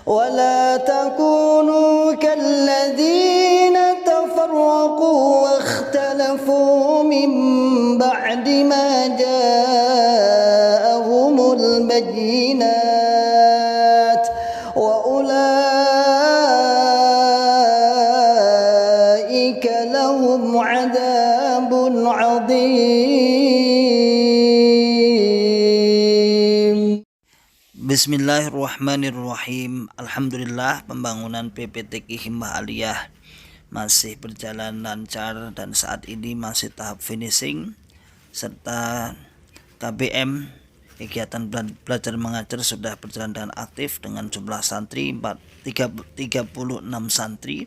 ولا تكونوا كالذين تفرقوا واختلفوا من بعد ما جاءهم البينات وأولئك لهم عذاب عظيم. Bismillahirrahmanirrahim. Alhamdulillah, pembangunan PPTQ Himmah Aliyah masih berjalan lancar dan saat ini masih tahap finishing, serta KBM kegiatan belajar mengajar sudah berjalan dengan aktif dengan jumlah santri 36 santri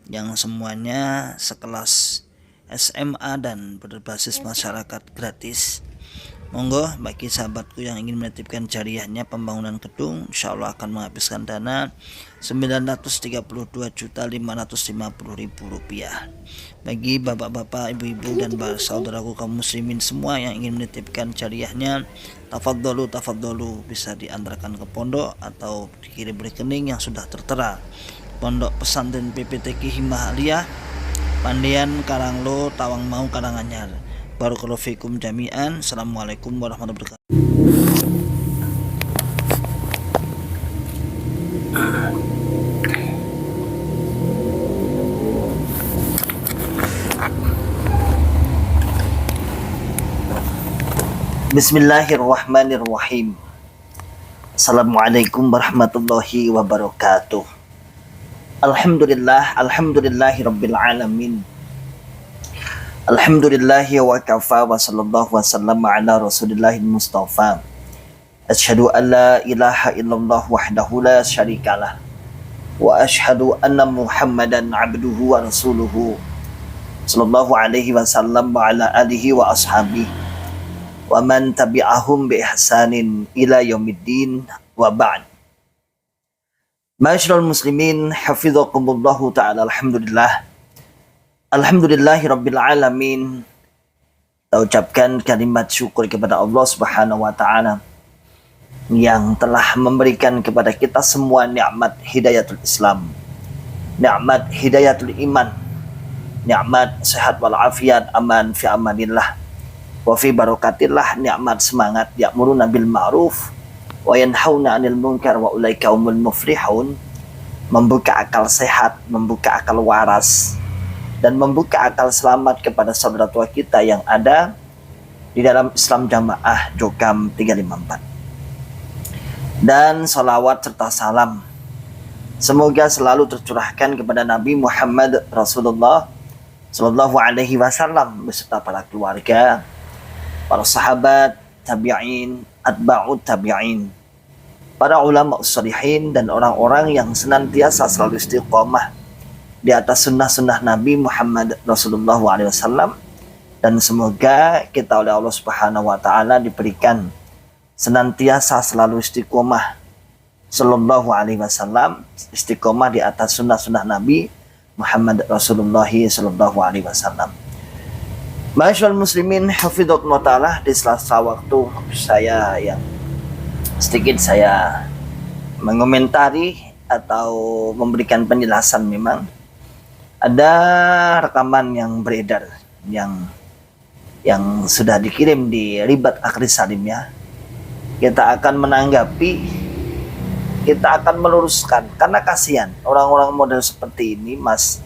yang semuanya sekelas SMA dan berbasis masyarakat gratis. Monggo bagi sahabatku yang ingin menitipkan jariahnya pembangunan gedung, insya Allah akan menghabiskan dana Rp932.550.000. Bagi bapak-bapak, ibu-ibu dan saudaraku kaum muslimin semua yang ingin menitipkan jariahnya, tafadholu bisa diantarkan ke pondok atau dikirim rekening yang sudah tertera. Pondok Pesantren PPTQ Himmah Aliyah, Pandian Karanglo, Tawangmau, Karanganyar. Barakallahu fikum jami'an. Assalamualaikum warahmatullahi wabarakatuh. Bismillahirrahmanirrahim. Assalamualaikum warahmatullahi wabarakatuh. Alhamdulillahi rabbil alamin. Alhamdulillahi wa kafa wa sallallahu wa sallam ala rasulillahil mustafa. Asyhadu an la ilaha illallah wahdahu la syarikalah wa asyhadu anna muhammadan abduhu wa rasuluhu sallallahu alaihi wasallam wa ala alihi wa ashabihi wa man tabi'ahum bi ihsanin ila yaumiddin wa ba'd. Ma'asyiral muslimin, hafizakumullahu ta'ala. Alhamdulillahi rabbil alamin. Kita ucapkan kalimat syukur kepada Allah Subhanahu wa taala yang telah memberikan kepada kita semua nikmat hidayatul Islam, nikmat hidayatul iman, nikmat sehat wal afiat, aman fi amanillah wa fi barakatillah, nikmat semangat ya'muruna bil ma'ruf wa yanhauna 'anil munkar wa ulaika humul muflihun, membuka akal sehat, membuka akal waras, dan membuka akal selamat kepada saudara tua kita yang ada di dalam Islam Jamaah Jokam 354. Dan salawat serta salam semoga selalu tercurahkan kepada Nabi Muhammad Rasulullah Sallallahu Alaihi Wasallam beserta para keluarga, para sahabat, tabi'in, atba'ut tabi'in, para ulama ussalihin, dan orang-orang yang senantiasa selalu istiqomah di atas sunnah-sunnah Nabi Muhammad Rasulullah SAW. Dan semoga kita oleh Allah Subhanahu wa taala diberikan senantiasa selalu istiqomah sallallahu alaihi wasallam, istiqomah di atas sunnah-sunnah Nabi Muhammad Rasulullah sallallahu alaihi wasallam. Ma'asyiral muslimin, hafizakumullah taala. Di sela-sela waktu saya yang sedikit saya mengomentari atau memberikan penjelasan, memang ada rekaman yang beredar yang sudah dikirim di Ribat Akhir Salim ya. Kita akan menanggapi, kita akan meluruskan, karena kasihan orang-orang model seperti ini. Mas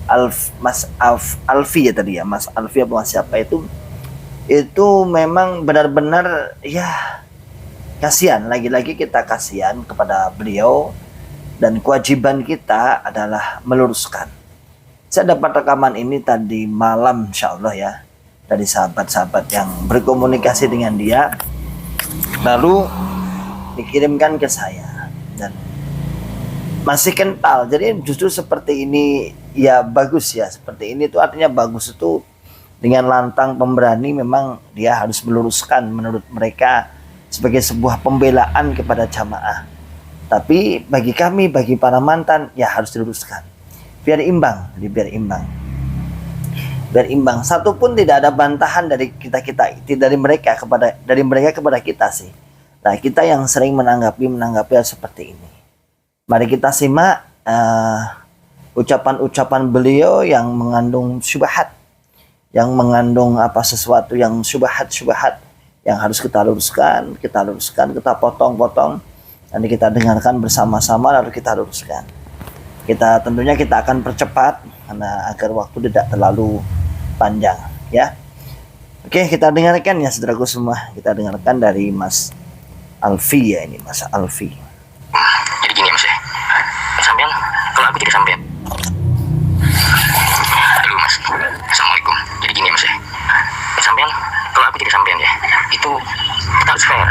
Alfi ya tadi ya, Mas Alfi apa siapa itu memang benar-benar ya kasihan. Lagi-lagi kita kasihan kepada beliau dan kewajiban kita adalah meluruskan. Saya dapat rekaman ini tadi malam insya Allah ya, dari sahabat-sahabat yang berkomunikasi dengan dia, lalu dikirimkan ke saya dan masih kental. Jadi justru seperti ini ya bagus ya, seperti ini tuh artinya bagus itu dengan lantang pemberani. Memang dia harus meluruskan menurut mereka sebagai sebuah pembelaan kepada jamaah. Tapi bagi kami, bagi para mantan, ya harus diluruskan. Biar imbang. Satu pun tidak ada bantahan dari dari mereka kepada kita sih. Nah, kita yang sering menanggapi seperti ini. Mari kita simak ucapan-ucapan beliau yang mengandung syubhat, yang mengandung sesuatu yang syubhat yang harus kita luruskan, kita potong-potong, nanti kita dengarkan bersama-sama lalu kita luruskan. Tentunya kita akan percepat karena agar waktu tidak terlalu panjang, ya. Oke, kita dengarkan ya saudaraku semua. Kita dengarkan dari Mas Alfi ya, ini Mas Alfi. Jadi gini ya Mas ya, sampean kalau aku jadi sampean. Halo Mas, Assalamualaikum. Jadi gini ya Mas ya, sampean kalau aku jadi sampean ya, itu kita harus fair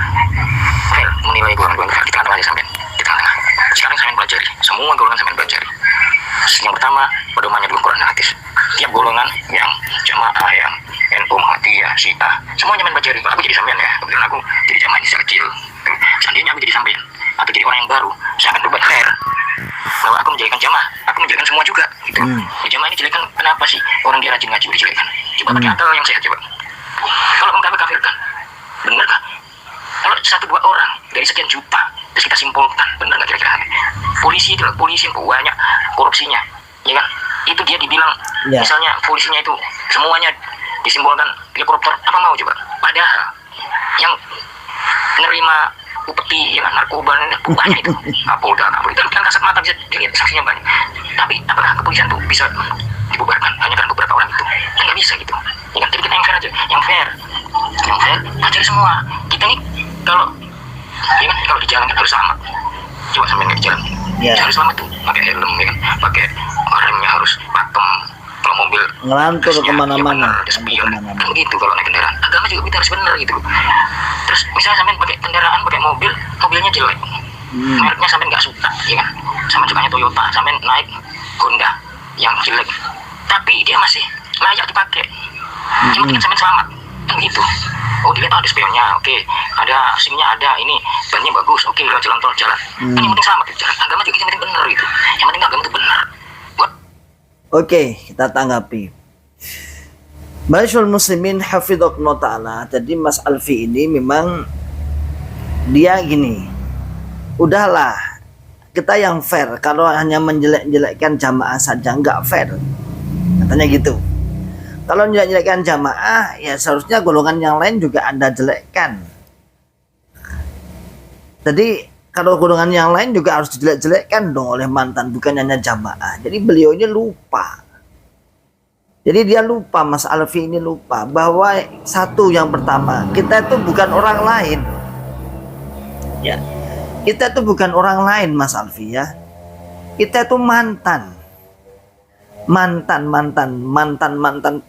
menilai golongan di tengah-tengah ya sampean, di tengah-tengah. Sekarang sampean pelajari, semua golongan sampean pelajari. Yang pertama, pedomannya dulu Quran dan hadis. Tiap golongan yang jamaah, yang NU, Muhammadiyah, Syiah, semuanya sampean pelajari. Kalau aku jadi sampean ya, kebetulan aku jadi jamaah ini kecil. Seandainya aku jadi sampean atau jadi orang yang baru, saya akan berbuat fair. Bahwa aku menjadikan jamaah, aku menjadikan semua juga gitu. Ya, jamaah ini jelekkan kenapa sih? Orang dia rajin ngaji dijelekan. Coba pakai akal yang sehat coba. Kalau mengkafirkan, benarkah? Kalau 1-2 orang dari sekian juta, terus kita simpulkan, benar nggak kira-kira? Polisi itu polisi yang banyak korupsinya, ya kan? Itu dia dibilang, misalnya polisinya itu semuanya disimpulkan dia koruptor, apa mau coba? Padahal yang menerima upeti, ya kan, narkoba banyak itu, Kapolda itu kan kasat mata bisa dilihat saksinya banyak. Tapi apakah kepolisian itu bisa dibubarkan hanya karena beberapa orang itu? Kan nggak bisa gitu. Ya kan? Jadi kita yang fair aja, yang fair, pelajari semua. Kita nih kalau di jalan kan harus selamat. Coba sampai nggak di jalan, harus selamat tuh, pakai helm, ya kan, pakai remnya harus pakem. Kalau mobil ngelantur kemana-mana, kan begitu. Kalau naik kendaraan, agama juga kita harus benar gitu. Terus misalnya sampai pakai kendaraan, pakai mobilnya jelek, mereknya sampai nggak suka, ya kan, sama sukanya Toyota, sampai naik Honda yang jelek, tapi dia masih layak dipakai. Yang penting sampai selamat, kan gitu. Oh, dilihat ada spionnya, oke, ada SIM-nya, ada ini bannya bagus, oke, jalan tol jalan. Kan yang penting selamat gitu. Agama juga yang penting benar gitu. Yang penting agama itu benar. Oke, kita tanggapi. Masyaallah muslimin hafidhakumullah ta'ala. Jadi Mas Alfi ini memang dia gini, udahlah kita yang fair. Kalau hanya menjelek-jelekkan jamaah saja nggak fair, katanya gitu. Kalau menjelek-jelekkan jamaah, ya seharusnya golongan yang lain juga Anda jelekkan. Jadi kalau golongan yang lain juga harus dijelek-jelekkan dong oleh mantan, bukan hanya jamaah. Jadi beliau ini lupa. Jadi dia lupa, Mas Alfi ini lupa bahwa satu yang pertama, kita itu bukan orang lain. Ya, kita itu bukan orang lain, Mas Alfi ya. Kita itu mantan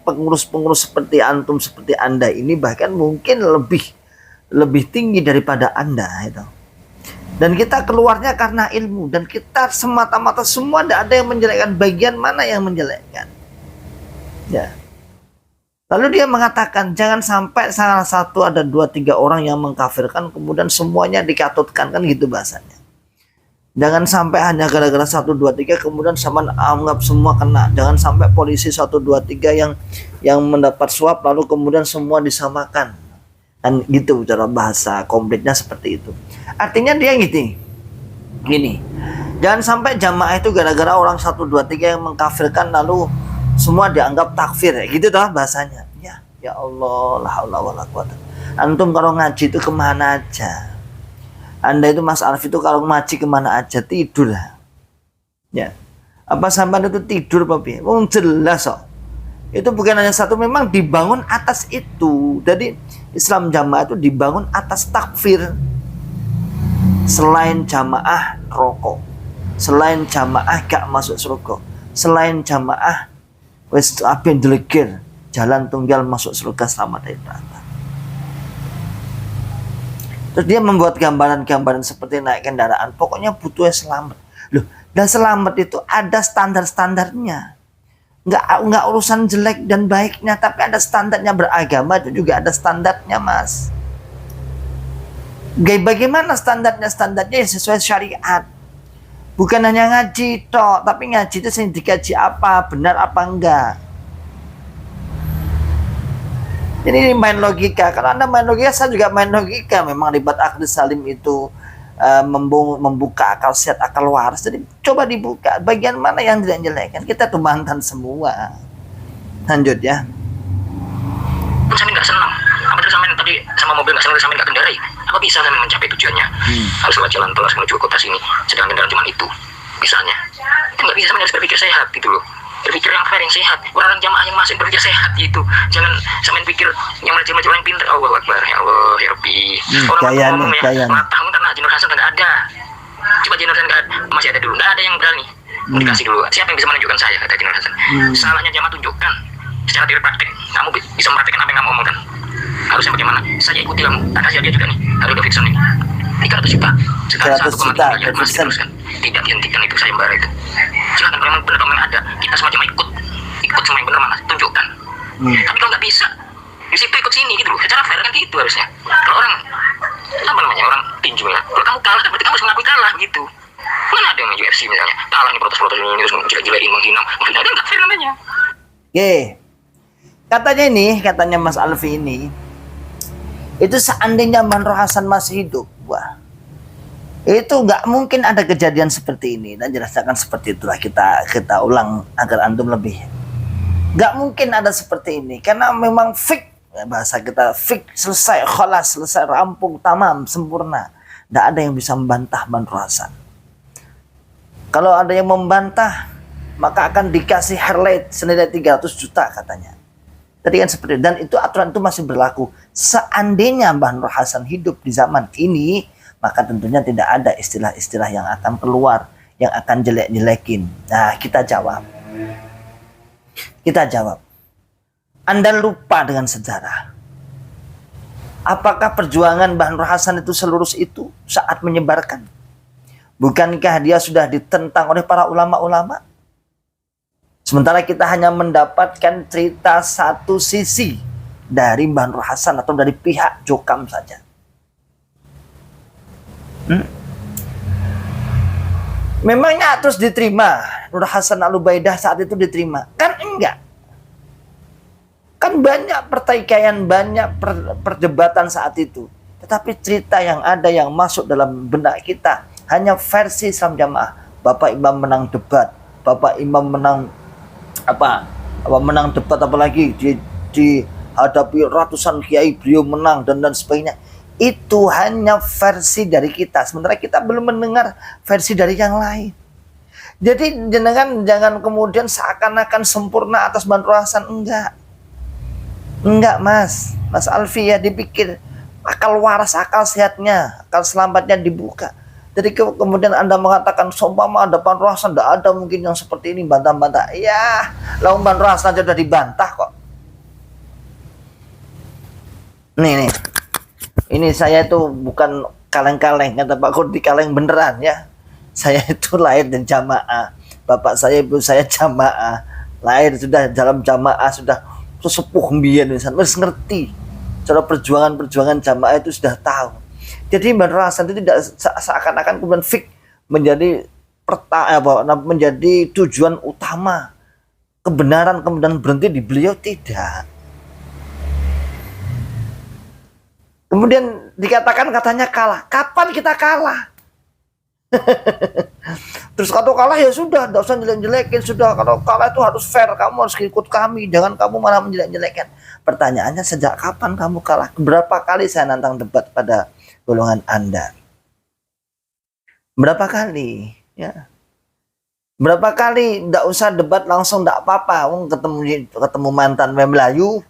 pengurus-pengurus seperti antum, seperti Anda ini, bahkan mungkin lebih tinggi daripada Anda itu. Dan kita keluarnya karena ilmu, dan kita semata-mata semua tidak ada yang menjelekkan. Bagian mana yang menjelekkan? Ya. Lalu dia mengatakan jangan sampai salah satu ada 2-3 orang yang mengkafirkan kemudian semuanya dikatutkan, kan gitu bahasanya. Jangan sampai hanya gara-gara 1-2-3 kemudian sama anggap semua kena. Jangan sampai polisi 1-2-3 yang mendapat suap lalu kemudian semua disamakan. Dan gitu cara bahasa komplitnya seperti itu. Artinya dia gini, jangan sampai jamaah itu gara-gara orang 1-2-3 yang mengkafirkan lalu semua dianggap takfir, ya gitu toh bahasanya. Ya Allah, la haula wala quwata. Antum kalau ngaji itu kemana aja? Anda itu Mas Alfi itu kalau ngaji kemana aja? Tidur lah. Ya. Apa sampai itu tidur Pak? Jelas kok. Itu bukan hanya satu, memang dibangun atas itu. Jadi Islam jamaah itu dibangun atas takfir. Selain jamaah rokok, selain jamaah gak masuk surga, selain jamaah wes apa yang delegir jalan tunggal masuk surga selamat dari neraka. Terus dia membuat gambaran-gambaran seperti naik kendaraan, pokoknya butuh selamat. Loh, dan selamat itu ada standar-standarnya. Nggak urusan jelek dan baiknya, tapi ada standarnya. Beragama itu juga ada standarnya, Mas. Bagaimana standarnya? Standarnya sesuai syariat. Bukan hanya ngaji toh, tapi ngaji itu sering dikaji apa, benar apa enggak. Jadi ini main logika. Kalau Anda main logika, saya juga main logika. Memang ribat akhdus salim itu membuka akal sehat, akal waras. Jadi coba dibuka bagian mana yang jelek kan kita tuh mantan semua. Lanjut ya. Pun sampean nggak senang. Apa tuh sampean tadi sama mobil nggak senang, sampean nggak kendarai? Apa bisa sampean mencapai tujuannya? Harus lewat jalan tol menuju kota sini, sedangkan kendaraan cuma itu. Bisanya. Kan nggak bisa, sampean harus berpikir sehat gitu loh. Berpikir yang fair, yang sehat. Orang jamaah yang masuk berpikir sehat gitu. Jangan sampean pikir yang melajar yang pintar. Allah Akbar, ya Allah, ya Rabbi. Orang ngomong ya, matang karena Haji Nur Hasan nggak ada. Coba Haji Nur Hasan nggak ada, masih ada dulu. Nggak ada yang berani. Dikasih dulu. Siapa yang bisa menunjukkan saya, kata Haji Nur Hasan. Salahnya jamaah tunjukkan. Secara teori praktek, kamu bisa mempraktekkan apa yang kamu omongkan. Harusnya bagaimana? Saya ikuti kamu. Kasih dia juga nih. Harus Davidson ini. 300 juta. Sekarang 1,3 miliar masih diteruskan. Tidak dihentikan itu sayembara itu. Silahkan kalau memang benar memang ada. Kita semua cuma ikut semua yang benar mana. Tunjukkan. Tapi kalau nggak bisa, di situ ikut sini gitu loh. Secara fair kan gitu harusnya. Kalau orang apa namanya, orang tinju ya. Kalau kamu kalah, berarti kamu harus mengakui kalah gitu. Mana ada yang UFC misalnya kalah nih, protes ini terus gila-gilain menghina. Maksudnya ada nggak fair namanya. Oke. Katanya Mas Alfi ini, itu seandainya Manro Hasan masih hidup, wah, itu nggak mungkin ada kejadian seperti ini. Dan jelaskan seperti itulah, kita ulang agar antum lebih. Nggak mungkin ada seperti ini karena memang fix, bahasa kita fix, selesai, kholas, selesai, rampung, tamam, sempurna. Nggak ada yang bisa membantah Manro Hasan. Kalau ada yang membantah, maka akan dikasih highlight senilai 300 juta katanya. Tadi kan seperti itu. Dan itu aturan itu masih berlaku. Seandainya Mbah Nur Hasan hidup di zaman ini, maka tentunya tidak ada istilah-istilah yang akan keluar, yang akan jelek-jelekin. Nah, kita jawab. Anda lupa dengan sejarah. Apakah perjuangan Mbah Nur Hasan itu selurus itu saat menyebarkan? Bukankah dia sudah ditentang oleh para ulama-ulama? Sementara kita hanya mendapatkan cerita satu sisi dari Mbah Nur Hasan atau dari pihak Jokam saja. Memangnya terus diterima Nur Hasan Al-Ubaidah saat itu diterima? Kan enggak. Kan banyak pertikaian, banyak perdebatan saat itu. Tetapi cerita yang ada yang masuk dalam benak kita hanya versi Islam Jamaah. Bapak Imam menang debat, Bapak Imam menang menang debat, apalagi dihadapi ratusan kiai beliau menang dan sebagainya. Itu hanya versi dari kita, sementara kita belum mendengar versi dari yang lain. Jadi jangan kemudian seakan-akan sempurna atas Mbah Nur Hasan. Enggak Mas Alfi, ya dipikir akal waras, akal sehatnya, akal selamatnya dibuka. Jadi kemudian Anda mengatakan seumpama ada Mbah Nur Hasan, tidak ada mungkin yang seperti ini, bantah-bantah. Ya, lalu Mbah Nur Hasan aja sudah dibantah kok. Nih. Ini saya itu bukan kaleng-kaleng, kata Pak Kurdi, kaleng beneran ya. Saya itu lahir dan jamaah. Bapak saya, ibu saya jamaah. Lahir sudah dalam jamaah, sudah sesepuh mbiyen wis ngerti. Cara perjuangan jamaah itu sudah tahu. Jadi Mbah Nur Hasan itu tidak seakan-akan kemudian fix menjadi tujuan utama. Kebenaran kemudian berhenti di beliau, tidak. Kemudian dikatakan katanya kalah. Kapan kita kalah? Terus kalau kalah ya sudah, tidak usah jelek-jelekin. Sudah, kalau kalah itu harus fair. Kamu harus ikut kami, jangan kamu malah menjelek-jelekan. Pertanyaannya, sejak kapan kamu kalah? Berapa kali saya nantang debat pada golongan Anda? Berapa kali? Ya. Berapa kali? Tidak usah debat langsung, tidak apa-apa. Ketemu mantan Melayu.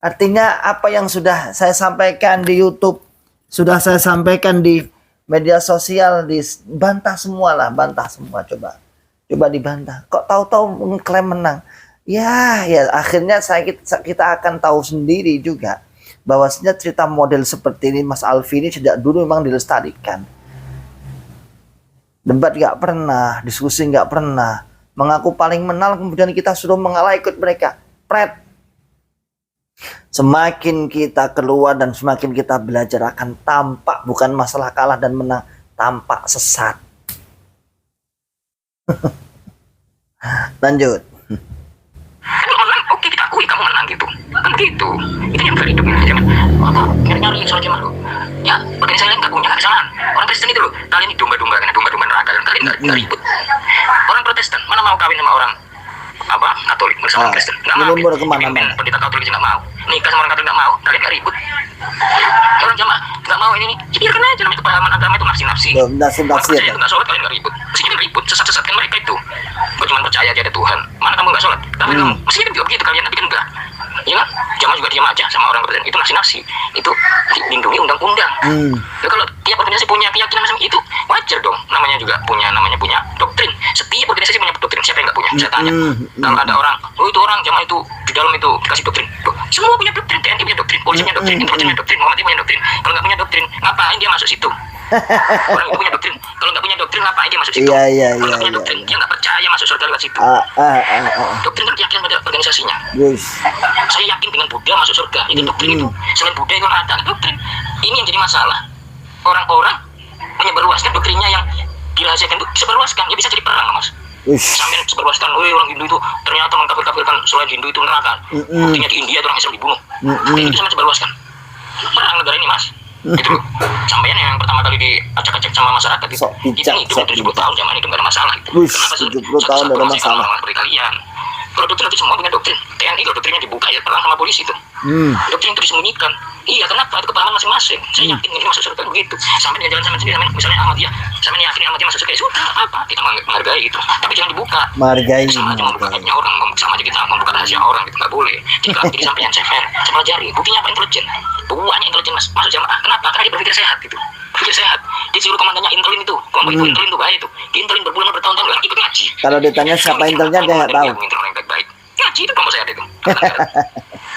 Artinya apa yang sudah saya sampaikan di YouTube, sudah saya sampaikan di media sosial, dibantah semua lah, bantah semua. Coba dibantah. Kok tahu-tahu mengklaim menang? Ya akhirnya kita akan tahu sendiri juga bahwasanya cerita model seperti ini Mas Alfi ini sejak dulu memang dilestarikan. Debat nggak pernah, diskusi nggak pernah, mengaku paling menang, kemudian kita suruh mengalah ikut mereka. Pret. Semakin kita keluar dan semakin kita belajar akan tampak bukan masalah kalah dan menang, tampak sesat. Lanjut. Kalau menang, oke kita akui kamu menang gitu. Kan begitu. Itu yang berhidup ini. Jangan nyari soal cuma lu. Ya, bagian saya nggak punya kesalahan. Orang Kristen itu loh, kalian ini domba-domba neraka, dan kalian nggak ribut. Orang Protestan mana mau kawin sama orang Katolik bersama Kristen? Nggak mau. Kemana-mana. Pendeta Katolik juga nggak mau. Nikah sama orang Katolik nggak mau. Kalian nggak ribut. Orang jamaah nggak mau ini. Jadi biarkan aja, namanya kepahaman agama itu nafsi-nafsi. Nafsi itu nggak sholat, kalian nggak ribut. Mestinya ribut, sesat-sesatkan mereka itu. Kau cuma percaya aja ada Tuhan. Mana kamu nggak sholat? Tapi kamu mestinya juga begitu kalian, tapi kan enggak. Ya kan? Jamaah juga diam aja sama orang Kristen. Itu nafsi-nafsi. Itu dilindungi undang-undang. Ya kalau tiap organisasi punya keyakinan macam itu, wajar dong. Namanya punya doktrin. Setiap organisasi punya doktrin. Siapa yang nggak punya? Saya tanya. Kalau ada orang, itu orang jamaah itu di dalam itu dikasih doktrin. Loh, semua punya doktrin. TNI punya doktrin, polisi punya doktrin, intelijen punya doktrin, Muhammadiyah punya doktrin. Kalau nggak punya doktrin, ngapain dia masuk situ? Orang itu punya doktrin. Kalau nggak punya doktrin, ngapain dia masuk situ? Kalau nggak punya doktrin, dia nggak percaya masuk surga lewat situ. Doktrin kan keyakinan pada organisasinya. Saya yakin dengan Buddha masuk surga. Itu doktrin itu. Selain Buddha itu ada doktrin. Ini yang jadi masalah. Orang-orang menyebarluaskan doktrinnya yang dirahasiakan itu disebarluaskan. Ya bisa jadi perang, Mas. Sampai sebarluaskan, orang Hindu itu ternyata mengkafir-kafirkan selain Hindu itu neraka. Buktinya di India itu orang Islam dibunuh. Itu sama sebarluaskan. Perang negara ini, Mas. Itu loh. Sampaian yang pertama kali diacak-acak sama masyarakat itu. Kita hidup 70 tahun zaman itu nggak ada masalah. Kenapa 70 tahun nggak ada masalah. Seperti kalian. Kalau doktrin itu semua punya doktrin. TNI kalau doktrinnya dibuka ya perang sama polisi itu. Doktrin itu disembunyikan. Iya, kenapa? Itu kepahaman masing-masing. Saya yakin ini masuk surga begitu. Sampai jalan sama sendiri, misalnya Ahmadiyah. Sampai yakin Ahmadiyah masuk surga, sudah apa? Kita menghargai itu. Tapi jangan dibuka. Menghargai. Sama aja membuka aibnya orang, sama aja kita membuka rahasia orang, itu nggak boleh. Jadi kalau jadi sampean saya fair, saya pelajari. Buktinya apa? Intelijen. Banyak intelijen masuk jamaah. Kenapa? Karena dia berpikir sehat gitu. Berpikir sehat. Dia suruh komandannya intelin itu. Kelompok itu intelin itu baik itu. Dia intelin berbulan bertahun-tahun kan ikut ngaji. Kalau ditanya siapa intelnya dia nggak tahu. Ngaji itu kelompok saya itu.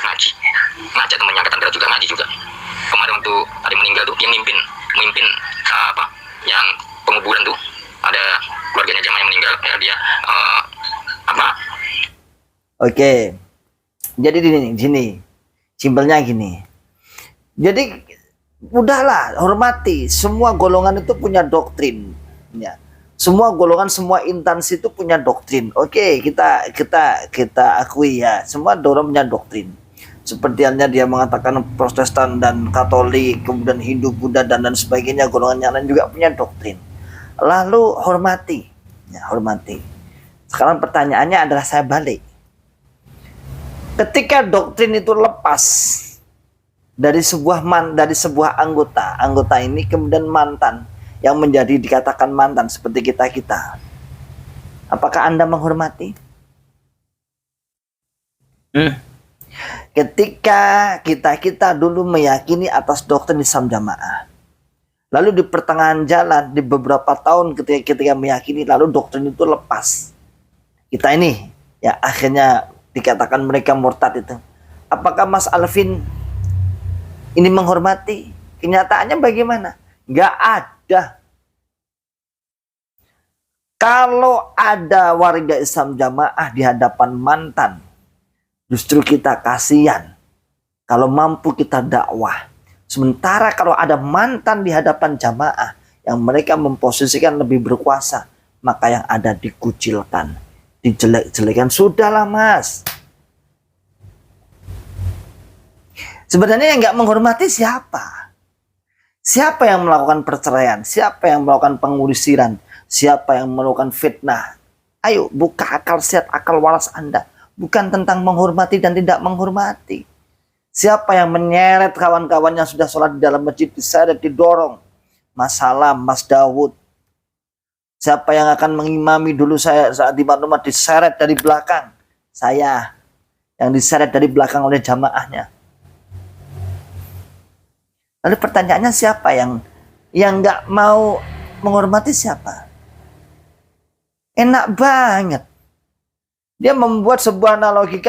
Ngaji. Ngajak temannya angkatan darat juga ngaji juga. Kemarin waktu ada meninggal tuh dia mimpin yang penguburan tuh, ada keluarganya jamaah yang meninggal ya, dia Oke. Jadi gini. Simpelnya gini. Jadi udahlah, hormati. Semua golongan itu punya doktrin. Ya. Semua golongan, semua instansi itu punya doktrin. Oke, kita akui ya. Semua orang punya doktrin. Seperti halnya dia mengatakan Protestan dan Katolik, kemudian Hindu, Buddha dan sebagainya, golongan yang lain juga punya doktrin. Lalu hormati, ya, hormati. Sekarang pertanyaannya adalah saya balik. Ketika doktrin itu lepas dari sebuah anggota ini kemudian mantan yang menjadi dikatakan mantan seperti kita, apakah Anda menghormati? Ketika kita dulu meyakini atas doktrin Islam Jamaah, lalu di pertengahan jalan di beberapa tahun ketika meyakini lalu doktrin itu lepas, kita ini ya akhirnya dikatakan mereka murtad itu. Apakah Mas Alvin ini menghormati? Kenyataannya bagaimana? Nggak ada. Kalau ada warga Islam Jamaah di hadapan mantan, justru kita kasihan. Kalau mampu kita dakwah. Sementara kalau ada mantan di hadapan jamaah yang mereka memposisikan lebih berkuasa, maka yang ada dikucilkan, dijelek-jelekan. Sudahlah Mas. Sebenarnya yang nggak menghormati siapa? Siapa yang melakukan perceraian? Siapa yang melakukan pengusiran? Siapa yang melakukan fitnah? Ayo buka akal sehat, akal waras Anda. Bukan tentang menghormati dan tidak menghormati. Siapa yang menyeret kawan-kawan yang sudah sholat di dalam masjid, diseret, didorong? Mas Salam, Mas Dawud. Siapa yang akan mengimami dulu saya saat di rumah diseret dari belakang? Saya. Yang diseret dari belakang oleh jamaahnya. Lalu pertanyaannya siapa yang nggak mau menghormati siapa? Enak banget. Dia membuat sebuah analogi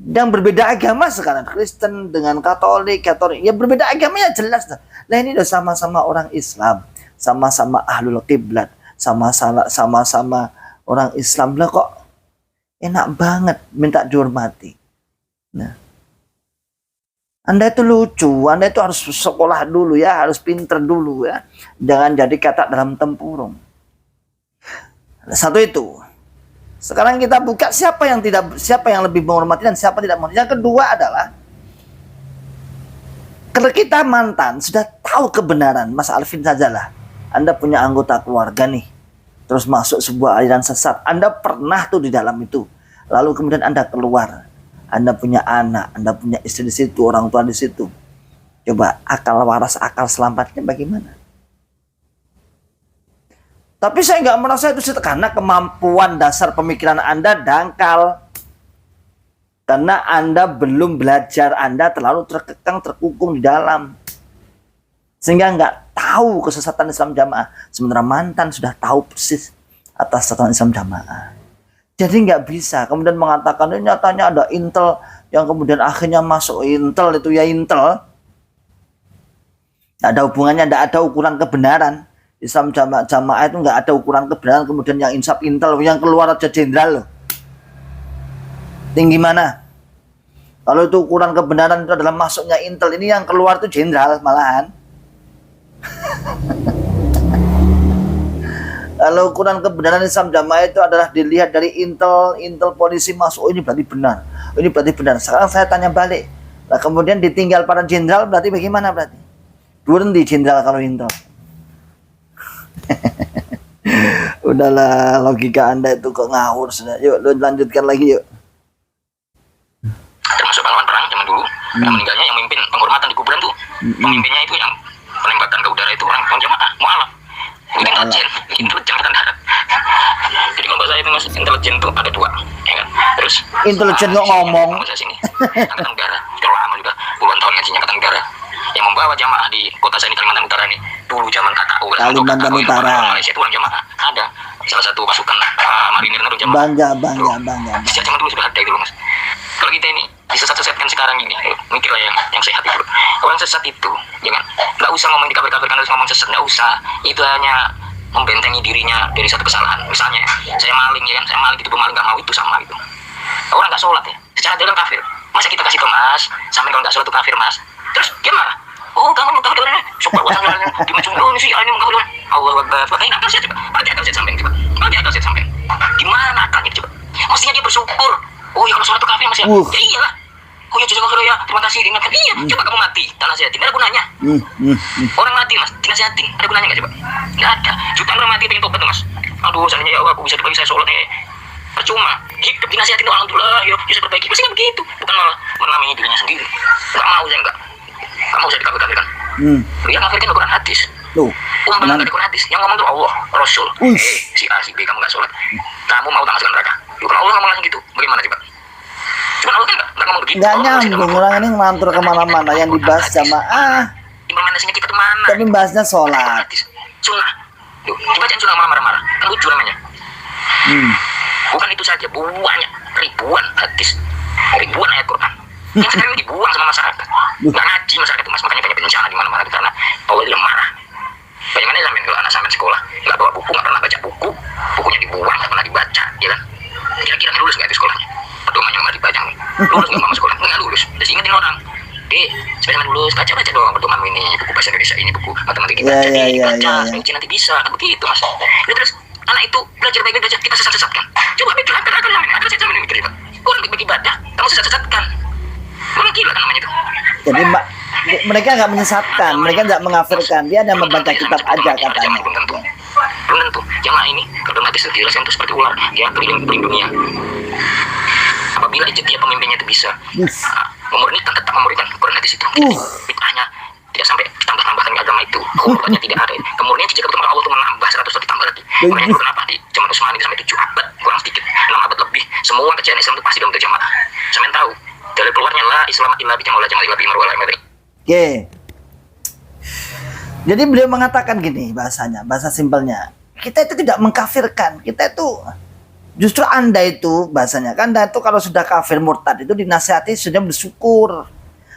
yang berbeda agama sekarang. Kristen dengan Katolik. Ya berbeda agamanya jelas. Nah ini udah sama-sama orang Islam. Sama-sama ahlul qiblat. Sama-sama orang Islam. Lah kok enak banget minta dihormati. Nah. Anda itu lucu. Anda itu harus sekolah dulu ya. Harus pinter dulu ya. Jangan jadi katak dalam tempurung. Satu itu. Sekarang kita buka siapa yang lebih menghormati dan siapa tidak menghormati. Yang kedua adalah Kalau kita mantan sudah tahu kebenaran, Mas Alvin sajalah. Anda punya anggota keluarga nih, terus masuk sebuah aliran sesat. Anda pernah tuh di dalam itu. Lalu kemudian Anda keluar. Anda punya anak, Anda punya istri di situ, orang tua di situ. Coba akal waras, akal selamatnya bagaimana? Tapi saya nggak merasa itu karena kemampuan dasar pemikiran Anda dangkal. Karena Anda belum belajar, Anda terlalu terkekang, terkungkung di dalam. Sehingga nggak tahu kesesatan Islam Jamaah. Sementara mantan sudah tahu persis atas kesesatan Islam Jamaah. Jadi nggak bisa kemudian mengatakan, ini nyatanya ada Intel yang kemudian akhirnya masuk Intel, itu ya Intel. Nggak ada hubungannya, nggak ada ukuran kebenaran. Islam Jamaah itu nggak ada ukuran kebenaran, kemudian yang insaf Intel, yang keluar aja jenderal loh. Tinggi mana? Kalau itu ukuran kebenaran itu adalah masuknya Intel, ini yang keluar itu jenderal malahan. Kalau ukuran kebenaran Islam Jamaah itu adalah dilihat dari Intel polisi masuk, ini berarti benar. Ini berarti benar. Sekarang saya tanya balik. Nah, kemudian ditinggal para jenderal berarti bagaimana berarti? Berhenti jenderal kalau Intel. Udahlah, logika Anda itu kok ngawur sudah. Yuk, lanjutkan lagi yuk. Termasuk pahlawan perang zaman dulu, yang meninggalnya, yang memimpin penghormatan di kuburan tuh, pemimpinnya itu yang penembakan ke udara itu orang Jamaah, mualaf. Itu intelijen angkatan darat. Jadi kalau saya itu Mas, intelijen tuh ada dua, ya kan. Terus intelijen kok ngomong. Sini, angkatan udara, kalau lama juga puluhan tahun ngajinya angkatan udara, yang membawa Jamaah di kota saya ini Kalimantan Utara nih, dulu zaman KKU Kalimantan Utara. Malaysia itu orang Jamaah ada salah satu pasukan marinir orang Jamaah. Bangga. Sejak zaman dulu sudah ada itu loh Mas. Kalau kita ini disesat-sesatkan sekarang ini, mikirlah yang sehat itu. Orang sesat itu, jangan, nggak usah ngomong di kafir-kafirkan, harus ngomong sesat, nggak usah. Itu hanya membentengi dirinya dari satu kesalahan. Misalnya, saya maling ya kan, saya maling gitu, pemaling nggak mau, itu sama gitu. Orang nggak sholat ya, secara dia kan kafir. Masa kita kasih ke Mas, sampai kalau nggak sholat itu kafir Mas. Terus dia marah. Oh, kamu mau kafir kan? Super buat sampai dimacung dulu sih, ini mau kafir kan? Allah Akbar. Pakai akal sehat coba, pakai akal sehat sampai coba, pakai akal sehat sampai. Gimana akalnya coba? Mestinya dia bersyukur. Oh ya kalau sholat itu kafir Mas ya? Ya iyalah. Oh ya jazakallahu ya, terima kasih diingatkan. Iya, coba kamu mati, tak nasihatin, ada gunanya. Orang mati Mas, dinasihatin, ada gunanya nggak coba? Nggak ada. Jutaan orang mati pengen tobat tuh Mas. Aduh, seandainya ya Allah, aku bisa berbagi saya sholat nih. Percuma, hidup dinasihatin tuh alhamdulillah, ya bisa berbagi. Pasti nggak begitu, bukan malah menamai dirinya sendiri. Nggak mau saya nggak. Kamu usah dikafir-kafirkan. Dia kafirkan Al-Quran hadis. Uang benar nggak Al-Quran hadis. Yang ngomong tuh Allah, Rasul. Si A, si B, kamu nggak sholat. Kamu mau tak masukkan neraka. Bukan Allah ngomong langsung gitu. Bagaimana coba? Cuma Allah kan nggak ngomong begitu. Nggak nyambung, orang ini ngelantur kemana-mana. Yang dibahas Jamaah. Implementasinya kita kemana? Tapi bahasnya sholat. Sunnah. Yuk, dibacaan sunnah malah marah-marah. Kan lucu namanya. Bukan itu saja, banyak ribuan hadis, ribuan ayat Quran yang sekarang dibuang sama masyarakat. Nggak ngaji masyarakat itu Mas, makanya banyak bencana di mana-mana karena Allah itu yang marah. Bagaimana sampai kalau anak sampai sekolah nggak bawa buku, nggak pernah baca buku, bukunya dibuang, nggak pernah dibaca, ya kan? Kira-kira lulus nggak itu sekolahnya? Pedomannya nggak dibaca, lulus nggak mama sekolah? Nggak lulus. Terus ingetin orang, supaya sampai lulus baca dong pedoman ini, buku bahasa Indonesia ini, buku matematika baca, baca, supaya nanti bisa, kan begitu Mas. Ya, terus anak itu belajar baik-baik belajar, kita sesat-sesatkan. Coba mikir akal namanya, saya sama mikir juga. Orang baik-baik ibadah, kamu sesat-sesatkan. Orang gila kan namanya itu. Jadi mereka nggak menyesatkan, mereka nggak mengafirkan, dia hanya membaca kitab aja katanya. Belum tentu. Jamaah ini kalau hadis itu dijelaskan itu seperti ular, dia keliling dunia. Apabila dia pemimpinnya itu bisa memurnikan, tetap memurnikan Quran hadis itu. Bid'ahnya tidak sampai ditambah-tambahkan agama itu. Khurafnya tidak ada. Kemurnian jika ketemu Allah itu menambah 100 atau ditambah lagi. Makanya dulu kenapa di zaman Utsmani sampai 7 abad, kurang sedikit 6 abad lebih, semua kejadian Islam itu pasti dalam Jamaah. Sampai tahu dari keluarnya la Islam illa bi jamaah illa bi marwala madri. Oke. Jadi beliau mengatakan gini bahasanya, bahasa simpelnya. Kita itu tidak mengkafirkan, kita itu justru Anda itu bahasanya kan, Anda itu kalau sudah kafir murtad itu dinasihati sudah bersyukur.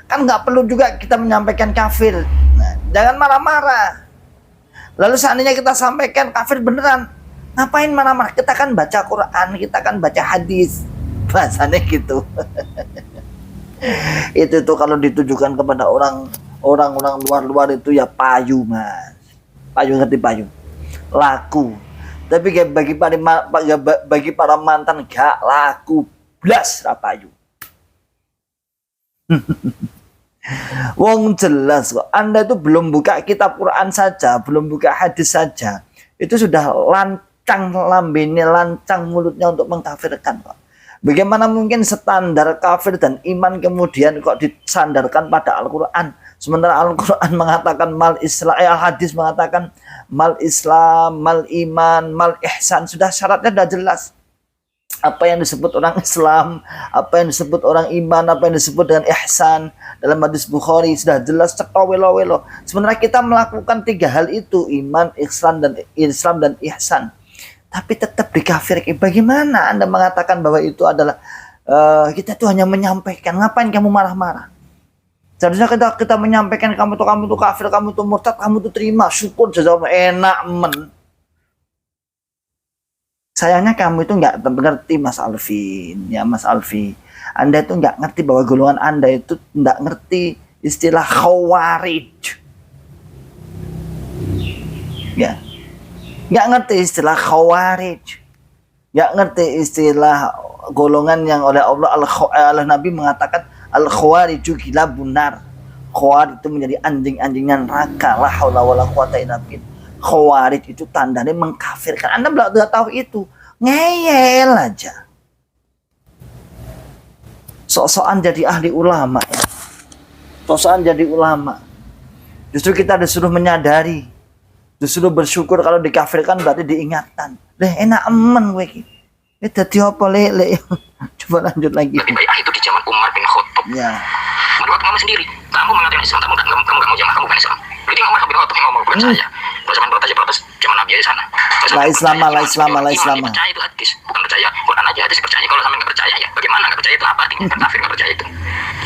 Kan nggak perlu juga kita menyampaikan kafir. Nah, jangan marah-marah. Lalu seandainya kita sampaikan kafir beneran, ngapain marah-marah? Kita kan baca Quran, kita kan baca hadis. Bahasanya gitu. Itu tuh kalau ditujukan kepada orang-orang luar itu ya payu Mas. Payu, ngerti payu? Laku. Tapi bagi para mantan gak laku blas payu. Wong jelas kok. Anda itu belum buka kitab Quran saja, belum buka hadis saja, itu sudah lancang lambene, lancang mulutnya untuk mengkafirkan kok. Bagaimana mungkin standar kafir dan iman kemudian kok disandarkan pada Al-Quran? Sementara Al-Quran mengatakan mal Islam, hadis mengatakan mal Islam, mal iman, mal ihsan. Sudah syaratnya sudah jelas. Apa yang disebut orang Islam, apa yang disebut orang iman, apa yang disebut dengan ihsan. Dalam hadis Bukhari sudah jelas cetha welo-welo. Sementara kita melakukan 3 hal itu, iman, Islam dan ihsan. Tapi tetap dikafirkan. Bagaimana Anda mengatakan bahwa itu adalah kita tuh hanya menyampaikan? Ngapain kamu marah-marah? Seharusnya kita menyampaikan kamu tuh kafir, kamu tuh murtad, kamu tuh terima, syukur, jawab enak men. Sayangnya kamu itu nggak ngerti Mas Alvin, ya Mas Alfi. Anda itu nggak ngerti bahwa golongan Anda itu nggak ngerti istilah khawarij. Ya, nggak ngerti istilah khawarij, nggak ngerti istilah golongan yang oleh Allah Nabi mengatakan al-khawariju gila bunar. Khawarij itu menjadi anjing-anjingnya neraka. La haula wala quwata illa billah. Khawarij itu tandanya mengkafirkan. Anda belum tahu itu, ngeyel aja. Sok-sokan jadi ahli ulama ya. Sok-sokan jadi ulama. Justru kita disuruh menyadari, disuruh bersyukur. Kalau dikafirkan berarti diingatkan. Enak emen gue iki. Dadi apa lele? Coba lanjut lagi. Lebih baik itu di zaman Umar bin Khattab. Ya. Menurut kamu sendiri, kamu mengatakan Islam, kamu gak mau jamaah, kamu bukan Islam. Berarti Umar bin Khattab yang ngomong, bukan saya. Kalau zaman protes zaman Nabi aja sana. La Islam. Percaya itu hadis, bukan percaya Quran aja hadis percaya. Kalau sampai nggak percaya ya bagaimana? Nggak percaya itu apa artinya? Kafir nggak percaya itu.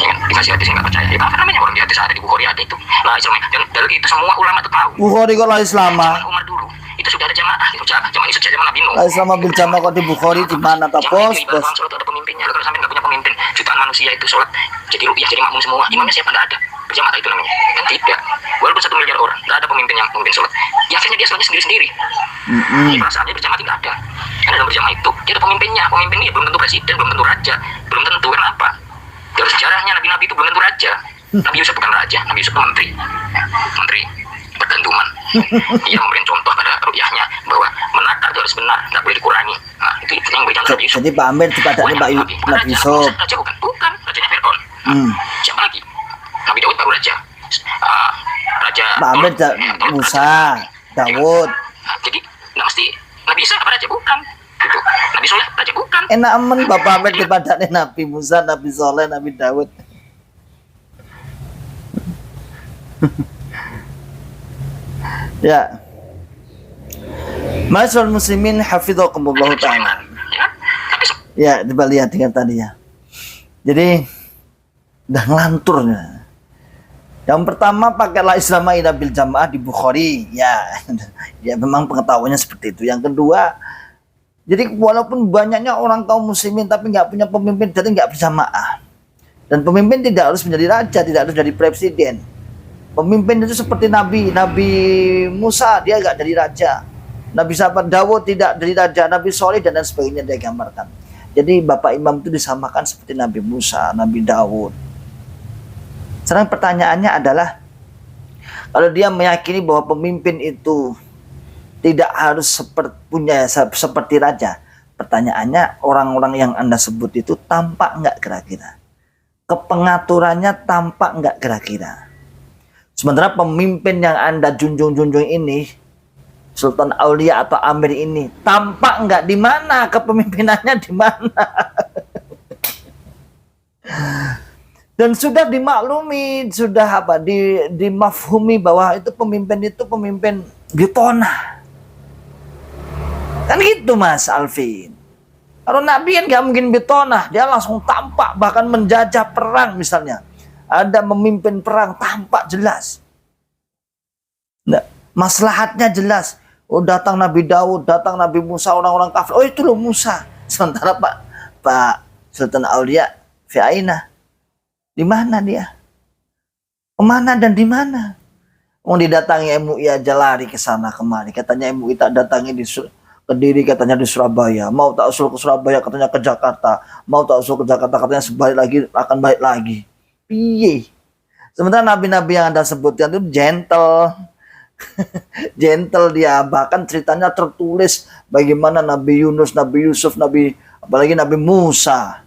Ya kan? Dikasih hadis nggak percaya. Itu apa namanya? Orang di hadis ada di Bukhari ada itu. La Islam. Dan dari itu semua ulama itu tahu. Bukhari kok la Islam? Zaman Umar dulu itu sudah ada jamaah. Zaman itu sejak zaman Nabi Nuh. La Islam bil jamaah kok di Bukhari di mana ta bos? Sholat ada pemimpinnya. Kalau sampai nggak punya pemimpin, jutaan manusia itu sholat jadi rupiah, jadi makmum semua. Imamnya siapa? Nggak ada. Berjamaah itu namanya. Kan tidak. Walaupun 1 miliar orang, nggak ada pemimpin yang memimpin sholat. Ya akhirnya dia sholatnya sendiri-sendiri. Perasaannya berjamaah tidak ada. Kan dalam berjamaah itu dia ada pemimpinnya. Pemimpinnya belum tentu presiden, belum tentu raja, belum tentu. Kenapa? Dari sejarahnya Nabi itu belum tentu raja. Nabi Yusuf bukan raja, Nabi Yusuf itu menteri pergantungan. Ia memberi contoh pada rukyahnya bahwa menakar itu harus benar, nggak boleh dikurangi. Nah, itu yang beri contoh Nabi Yusuf. Jadi Pak Amir dipadani Pak Yusuf. Raja bukan rajanya Fir'aun. Siapa lagi? Nabi Daud baru raja. Raja Pak Amir Musa, Daud. Nah, jadi nggak mesti Nabi Isa apa raja bukan. Gitu. Nabi Soleh raja bukan. Enak aman Bapak Amir dipadani Nabi Musa, Nabi Soleh, Nabi Daud. Ya. Ma'asyiral muslimin hafizakumullah ta'ala. Ya, coba lihat dengan tadi ya. Jadi udah ngelantur. Yang pertama pakailah Islamah ila bil jamaah di Bukhari. Ya. Ya memang pengetahuannya seperti itu. Yang kedua, jadi walaupun banyaknya orang kaum muslimin tapi nggak punya pemimpin, jadi nggak berjamaah. Dan pemimpin tidak harus menjadi raja, tidak harus jadi presiden. Pemimpin itu seperti Nabi Musa, dia nggak jadi raja. Nabi sahabat Daud tidak jadi raja, Nabi Soleh dan sebagainya dia gambarkan. Jadi Bapak Imam itu disamakan seperti Nabi Musa, Nabi Daud. Sekarang pertanyaannya adalah, kalau dia meyakini bahwa pemimpin itu tidak harus seperti raja, pertanyaannya orang-orang yang Anda sebut itu tampak nggak kira-kira? Kepengaturannya tampak nggak kira-kira? Sementara pemimpin yang Anda junjung-junjung ini, Sultan Aulia atau Amir ini, tampak nggak di mana kepemimpinannya di mana? Dan sudah dimaklumi, sudah dimafhumi bahwa itu pemimpin bitonah. Kan gitu Mas Alvin. Kalau Nabi kan nggak mungkin bitonah, dia langsung tampak, bahkan menjajah perang misalnya. Ada memimpin perang tampak jelas. Nah, maslahatnya jelas. Oh, datang Nabi Daud, datang Nabi Musa, orang-orang kafir. Oh, itu loh Musa. Sementara Pak Sultan Aulia fi aina. Di mana dia? Kemana dan di mana? Mau didatangi MUI aja lari ke sana kemari. Katanya MUI tak datangi di Kediri, katanya di Surabaya. Mau tak usul ke Surabaya, katanya ke Jakarta. Mau tak usul ke Jakarta, katanya sebalik lagi akan balik lagi. Piye? Sementara nabi-nabi yang Anda sebutkan itu gentle. Gentle dia, bahkan ceritanya tertulis bagaimana Nabi Yunus, Nabi Yusuf, apalagi Nabi Musa.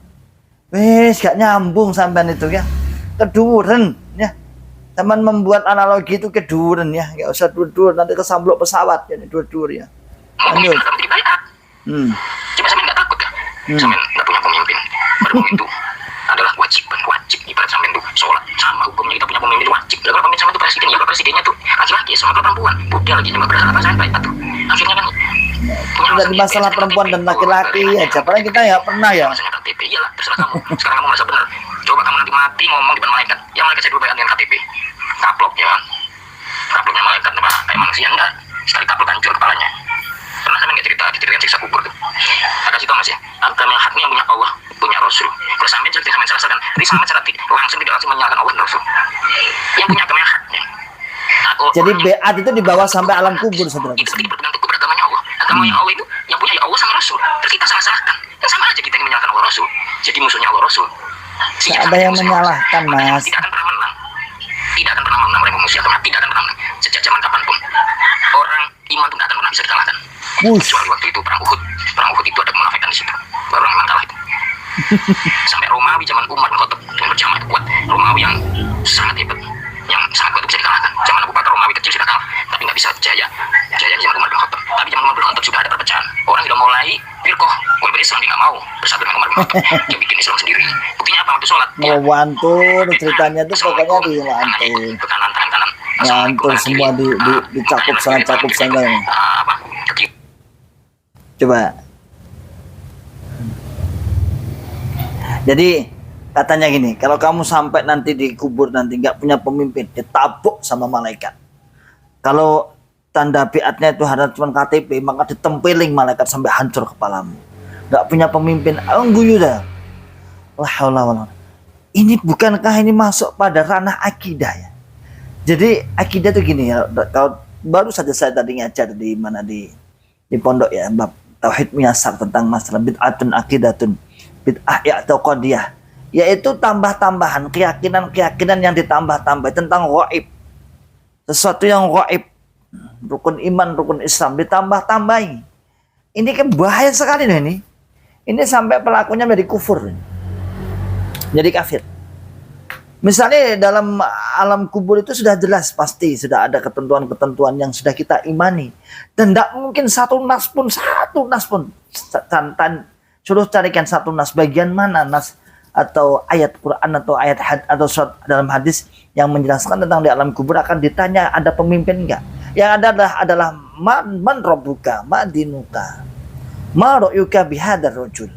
Wes gak nyambung sampean itu ya. Keduren ya. Teman membuat analogi itu keduren ya. Gak usah dur-dur nanti kesamblok pesawat ya, dur-dur ya. Lanjut. Coba sampean nggak takut ya? Sampean nggak punya pemimpin. Pemimpin itu adalah wajib ibarat sampean tuh sholat sama hukumnya kita punya pemimpin wajib. Kalau pemimpin sampean itu presiden ya, kalau presidennya tuh laki-laki sama perempuan, budal lagi cuma bersalah sampai itu. Akhirnya kan udah di masalah perempuan dan laki-laki aja. Padahal kita ya pernah ya. Masalah KTP iyalah terserah kamu. Sekarang kamu merasa benar. Coba kamu nanti mati ngomong di depan malaikat. Ya malaikat saya dulu bayar dengan KTP. Kaplok ya kan. Kaploknya malaikat kayak manusia enggak. Sekali kaplok hancur kepalanya. Pernah sampean nggak cerita siksa kubur tuh? Ada situ mas ya. Agama yang haknya yang punya Allah, punya Rasul. Kalau sampean cerita sampean selesaikan. Jadi sampean secara langsung tidak langsung menyalahkan Allah dan Rasul. Yang punya agama yang haknya. Jadi beat itu dibawa sampai alam kubur saudara. Itu seperti berpegang teguh pada agamanya Allah. Agamanya Allah itu yang punya ya Allah sama Rasul. Terus kita salah-salahkan. Yang sama aja kita yang menyalahkan Allah Rasul. Jadi musuhnya Allah Rasul. Tidak ada yang menyalahkan mas. Tidak akan pernah menang. Tidak akan pernah menang oleh manusia. Tidak akan pernah menang. Sejak zaman kapanpun. Orang iman itu tidak akan pernah bisa dikalahkan. Kecuali waktu itu perang Uhud. Perang Uhud itu ada kemunafikan di situ. Baru orang iman kalah itu. Sampai Romawi zaman Umar bin Khattab dengan berjamaah itu kuat. Romawi yang sangat hebat, yang sangat kuat bisa dikalahkan. Zaman Abu Bakar Romawi kecil sudah kalah, tapi nggak bisa jaya di zaman Umar bin Khattab. Tapi zaman Umar bin Khattab sudah ada perpecahan. Orang sudah mulai firqah, mulai berislam, dia nggak mau bersatu dengan Umar bin Khattab. Dia bikin Islam sendiri. Buktinya apa? Waktu sholat mau wantur ceritanya tuh pokoknya di lantai. Ke kanan, tangan kanan. Ngantur semua dicakup sana cakup sana. Apa? Coba. Jadi katanya gini, kalau kamu sampai nanti dikubur nanti nggak punya pemimpin, ditabuk sama malaikat. Kalau tanda biatnya itu ada cuma KTP, maka ditempeling malaikat sampai hancur kepalamu. Nggak punya pemimpin, guyu dah. Ini bukankah ini masuk pada ranah akidah ya? Jadi akidah itu gini ya, kalau baru saja saya tadi ngajar di mana di pondok ya, bab tauhid miyasar tentang masalah bid'atun akidatun, bid'ah i'tiqadiyah, yaitu tambah-tambahan keyakinan yang ditambah-tambah tentang ghaib. Sesuatu yang ghaib, rukun iman, rukun Islam ditambah-tambahi. Ini kan bahaya sekali loh ini. Ini sampai pelakunya menjadi kufur. Jadi kafir. Misalnya dalam alam kubur itu sudah jelas pasti sudah ada ketentuan-ketentuan yang sudah kita imani. Dan tidak mungkin satu nas pun suruh carikan satu nas, bagian mana nas atau ayat Quran atau ayat atau surat dalam hadis yang menjelaskan tentang di alam kubur akan ditanya ada pemimpin enggak. Yang ada adalah man rabbuka, ma dinuka, ma ra'yuka bihadzal rajul.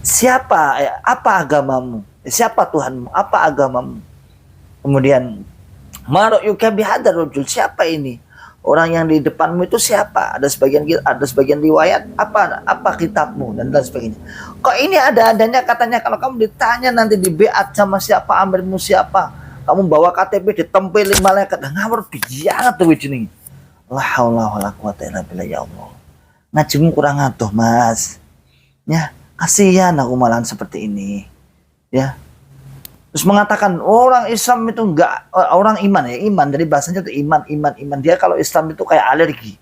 Siapa, apa agamamu? Siapa Tuhanmu? Apa agamamu? Kemudian ma ra'yuka bihadzal rajul. Siapa ini? Orang yang di depanmu itu siapa? Ada sebagian riwayat apa kitabmu dan lain sebagainya. Kok ini ada-adanya katanya kalau kamu ditanya nanti di beat sama siapa, amirmu siapa, kamu bawa KTP ditempelin malaikat, ngawur biang tuh ini. La haula wala quwata illa billah ya Allah. Ngajimu kurang atuh mas. Ya, kasihan aku malahan seperti ini. Ya. Terus mengatakan orang Islam itu enggak, orang iman ya, iman dari bahasanya itu iman. Dia kalau Islam itu kayak alergi.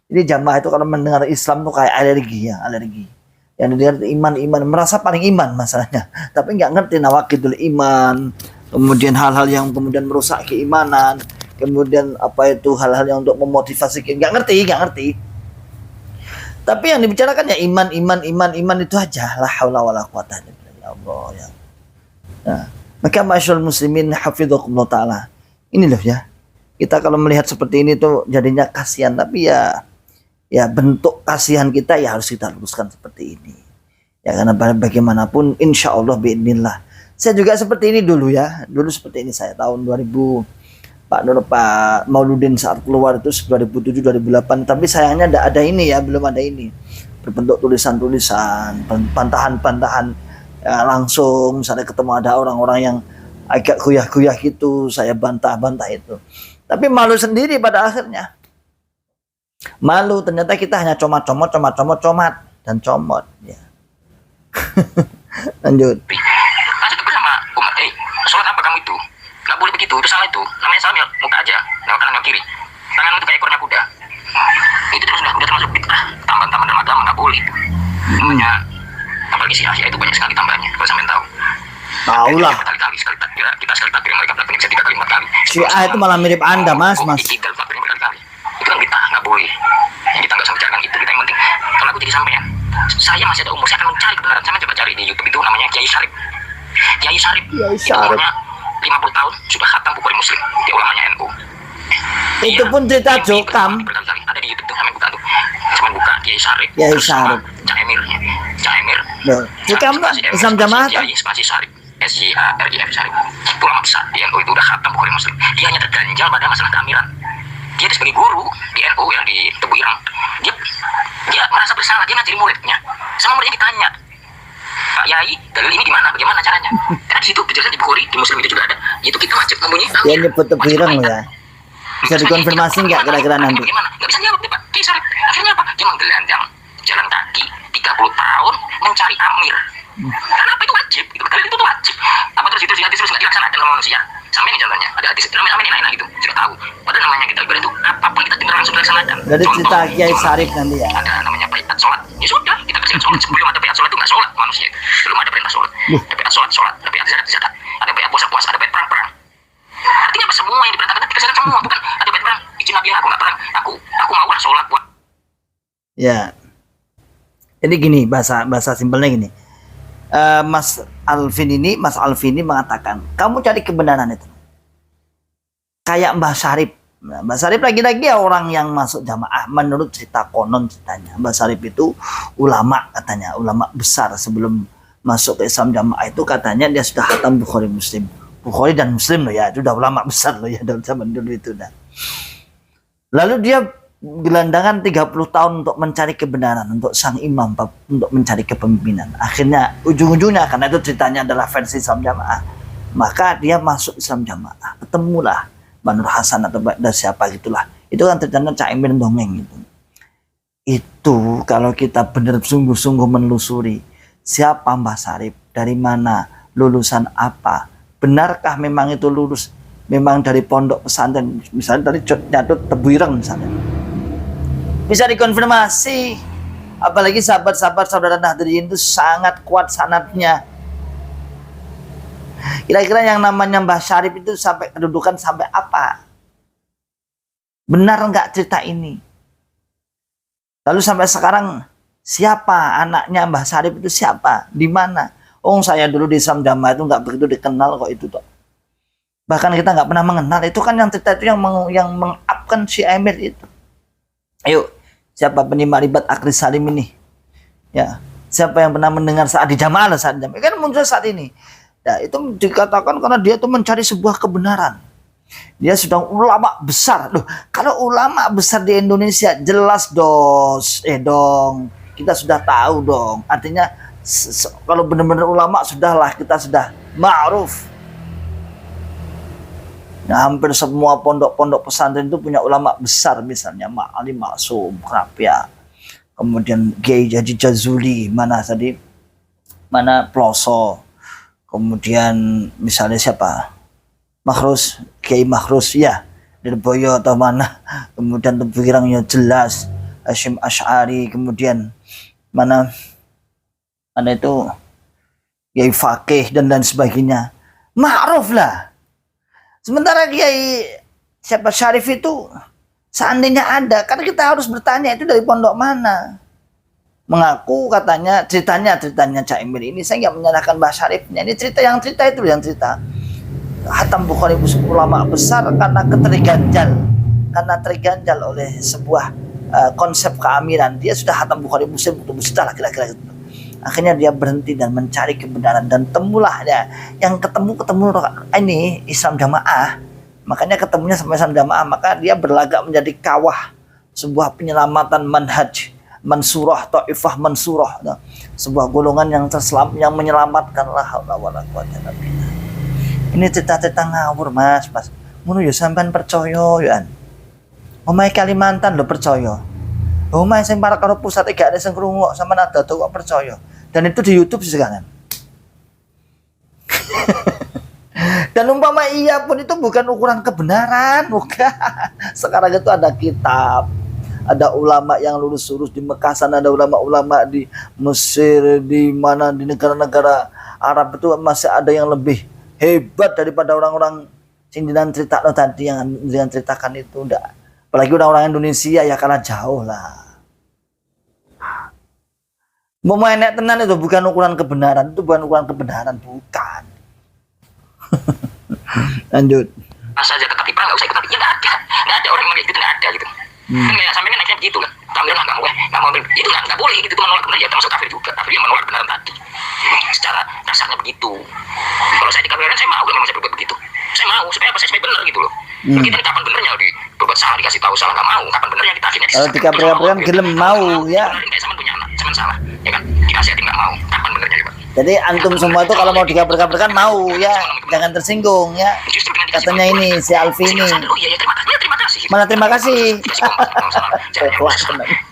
Jadi jamaah itu kalau mendengar Islam itu kayak alergi. Yang dia iman, merasa paling iman masalahnya. Tapi enggak ngerti nawaqidul iman. Kemudian hal-hal yang kemudian merusak keimanan. Kemudian apa itu hal-hal yang untuk memotivasi, enggak ngerti. Tapi yang dibicarakan ya iman itu aja. La haula wala quwata illa billah ya Allah ya. Nah, maka masyaallah muslimin hafidzakumullah taala. Ini loh ya. Kita kalau melihat seperti ini tuh jadinya kasihan, tapi ya bentuk kasihan kita ya harus kita luruskan seperti ini. Ya karena bagaimanapun insyaallah biidznillah. Saya juga seperti ini dulu ya. Dulu seperti ini saya tahun 2000 Pak Mauludin saat keluar itu 2007 2008, tapi sayangnya tidak ada ini ya, belum ada ini. Berbentuk tulisan-tulisan, pantahan-pantahan. Ya, langsung misalnya ketemu ada orang-orang yang agak kuyah-kuyah gitu, saya bantah-bantah itu. Tapi malu sendiri pada akhirnya. Malu, ternyata kita hanya comat dan comot ya. Lanjut. Masih tegur sama Umar, sholat apa kamu itu? Gak itu salah itu. Namanya salam ya muka aja, lewat kanan lewat kiri. Tangan itu kayak ekornya kuda. Itu terus udah termasuk bid'ah, tambahan-tambahan dalam agama nggak boleh. Namanya apalagi si Asia itu banyak sekali tambahannya. Kalau sampean tahu. Tahu lah. Berkali-kali sekali takbir, kita sekali takbir mereka berarti bisa 3 kali 4 kali. Syiah itu malah mirip Anda, Mas. Tidak takbirnya berkali-kali. Itu kan bid'ah, nggak boleh. Yang kita nggak usah bicarakan itu. Kita yang penting kalau aku jadi sampean, saya masih ada umur, saya akan mencari kebenaran. Saya coba cari di YouTube itu namanya Kiai Syarif. Kiai Syarif. Itu umurnya 50 tahun sudah khatam Bukhari Muslim. Dia ulamanya NU. Itu pun cerita Jokam. Berkali-kali ada di YouTube tuh, sampean buka tuh. Sampean buka Kiai Syarif. Kiai Syarif. Cak Emir. Cak Emir. Jokam Islam Jamaah. Spasi Syarif. SJARIF Syarif. Itu ulama besar di NU, itu udah khatam Bukhari Muslim. Dia hanya terganjal pada masalah keamiran. Dia itu sebagai guru di NU yang di Tebu Irang. Dia merasa bersalah, dia ngajari muridnya. Sama muridnya ditanya, Pak Yai, dalil ini gimana? Bagaimana caranya? Karena di situ dijelaskan di Bukhari, di Muslim itu juga ada. Itu kita wajib membunyi. Dia nyebut Tebu Irang loh ya. Bisa dikonfirmasi nggak kira-kira nanti? Bagaimana? Nggak bisa jawab nih Pak. Kiai Syarif. Akhirnya apa? Dia menggelandang jalan kaki 30 tahun mencari amir. Karena apa itu wajib? Itu dalil itu tuh wajib. Apa terus itu hadis terus nggak dilaksanakan sama manusia? Sampai ini contohnya ada hadis namanya enak-enak gitu, sudah tahu. Padahal namanya kita ibadah itu apapun kita dengar langsung dilaksanakan. Jadi cerita Kiai Syarif nanti ya. Ada namanya baiat sholat. Ya sudah, kita kerjakan sholat. Sebelum ada baiat sholat itu nggak sholat manusia. Belum ada perintah sholat. Ada baiat sholat, ada baiat zakat, ada baiat puasa, ada baiat perang. Artinya apa? Semua yang diperintahkan dikerjakan semua. Bukan ada baiat perang. Izin Nabi aku nggak perang. Aku mau sholat buat. Ya. Jadi gini, bahasa simpelnya gini. Mas Alvin ini mengatakan, kamu cari kebenaran itu. Kayak Mbah Syarif. Nah, Mbah Syarif lagi-lagi ya orang yang masuk jamaah menurut cerita konon ceritanya. Mbah Syarif itu ulama katanya, ulama besar sebelum masuk ke Islam jamaah itu katanya dia sudah khatam Bukhari Muslim. Bukhari dan Muslim loh ya, itu udah ulama besar loh ya dalam zaman dulu itu dah. Lalu dia gelandangan 30 tahun untuk mencari kebenaran, untuk sang imam, untuk mencari kepemimpinan. Akhirnya ujung-ujungnya, karena itu ceritanya adalah versi Islam Jamaah, maka dia masuk Islam Jamaah. Ketemulah Banur Hasan atau dari siapa gitulah. Itu kan ceritanya Cak Emir dongeng gitu. Itu kalau kita benar sungguh-sungguh menelusuri siapa Mbah Syarif, dari mana, lulusan apa, benarkah memang itu lulus memang dari pondok pesantren, misalnya dari Nyatut Tebu Ireng misalnya. Bisa dikonfirmasi, apalagi sahabat-sahabat saudara Nahdliyin itu sangat kuat sanadnya. Kira-kira yang namanya Mbah Syarif itu sampai kedudukan sampai apa? Benar enggak cerita ini? Lalu sampai sekarang siapa anaknya Mbah Syarif itu siapa? Di mana? Oh, saya dulu di Islam Jamaah itu enggak begitu dikenal kok itu toh. Bahkan kita enggak pernah mengenal. Itu kan yang cerita itu yang mengupkan si Emir itu. Ayo, siapa penyimak ribat Akris Salim ini? Ya, siapa yang pernah mendengar saat di jamaah saat di jamaah? Kan muncul saat ini. Nah, itu dikatakan karena dia itu mencari sebuah kebenaran. Dia sudah ulama besar. Loh, kalau ulama besar di Indonesia jelas dong. Kita sudah tahu dong. Artinya kalau benar-benar ulama sudahlah, kita sudah ma'ruf. Nah, hampir semua pondok-pondok pesantren itu punya ulama besar, misalnya Ma'ali Maksum, Krapia, kemudian Kiai Haji Jazuli, mana Ploso, kemudian misalnya siapa, Makhrus, Kiai Makhrus ya, dari Boyo atau mana, kemudian Tebu Ireng ya jelas, Hasyim Asy'ari, kemudian mana itu Kiai Fakih dan lain sebagainya, ma'ruf lah. Sementara Kiai siapa Syarif itu seandainya ada, karena kita harus bertanya itu dari pondok mana. Mengaku katanya ceritanya Cak Emir ini, saya nggak menyalahkan Mbah Syarifnya. Ini cerita yang cerita Khatam Bukhari Muslim ulama besar karena terganjal oleh sebuah konsep keamiran. Dia sudah khatam Bukhari Muslim, sudah lah kira-kira gitu. Akhirnya dia berhenti dan mencari kebenaran, dan temulah ya, yang ketemu ini Islam Jamaah. Makanya ketemunya sama Islam Jamaah, maka dia berlagak menjadi kawah sebuah penyelamatan manhaj mansurah, taifah mansurah, sebuah golongan yang yang menyelamatkan. La haula wala quwwata illa billah. Ini cerita-cerita ngawur mas. Ngono ya sampean percaya ya. Omahe Kalimantan lo percaya. Omahe sing para karo pusat gak ada sing krungu sampean ada tuh kok percaya. Dan itu di YouTube sekarang. Dan umpama iya pun itu bukan ukuran kebenaran, bukan. Sekarang itu ada kitab, ada ulama yang lurus-lurus di Mekah sana, ada ulama-ulama di Mesir, di mana di negara-negara Arab itu masih ada yang lebih hebat daripada orang-orang sindiran cerita tadi yang dengan ceritakan itu. Enggak. Apalagi orang-orang Indonesia ya kalah jauh lah. Mau enek tenan itu bukan ukuran kebenaran, itu bukan ukuran kebenaran, bukan. Lanjut. saja tetap ipar nggak usah ikut nanti, ya nggak ada orang yang gitu, nggak ada gitu. Kan kayak sampai naiknya begitu kan, tampil lah kamu nggak mau ambil itu, nggak boleh gitu, itu menolak benar ya, termasuk kafir juga, tapi yang menolak benaran tadi secara dasarnya begitu. Kalau saya dikafirkan saya mau, memang saya berbuat begitu, saya mau supaya apa, saya supaya benar gitu loh. Kita ini kapan benernya di berbuat salah dikasih tahu salah nggak mau, kapan benernya kita akhirnya kalau dikafirkan gelem mau ya. Kayak sama punya anak, sama salah, ya kan, dikasih hati nggak mau, kapan benernya juga. Jadi antum semua itu kalau mau dikabur-kaburkan mau ya, jangan tersinggung ya. Katanya ini si Alfi ini. Oh iya, terima kasih. Mana terima kasih.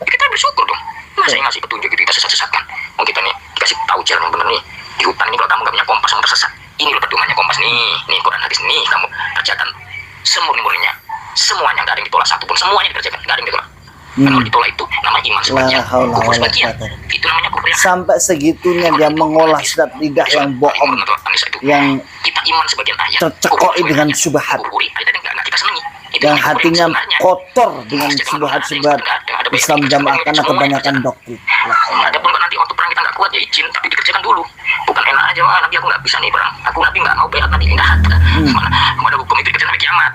Kita bersyukur dong. Masa yang ngasih petunjuk gitu kita sesat-sesatkan. Oh kita nih dikasih tahu jalan yang benar nih. Di hutan ini kalau kamu gak punya kompas kamu tersesat. Ini loh pedomannya kompas nih Quran hadis nih, kamu kerjakan semurni-murninya. Semuanya nggak ada yang ditolak satupun, semuanya dikerjakan, nggak ada yang ditolak. Kalau ditolak itu namanya iman sebagian, kufur sebagian. Itu namanya kufur. Sampai segitunya dia mengolah setiap lidah yang bohong, yang kita iman sebagian ayat, tercekoi dengan syubhat, yang hatinya kotor dengan syubhat-syubhat. Islam jamaah karena kebanyakan doktrin. Adapun nanti waktu perang kita nggak kuat ya izin, tapi dikerjakan dulu. Bukan enak aja, wah nabi aku nggak bisa nih perang, aku nabi nggak mau bayar nabi, nggak ada. Kepada hukum itu dikerjakan sampai kiamat.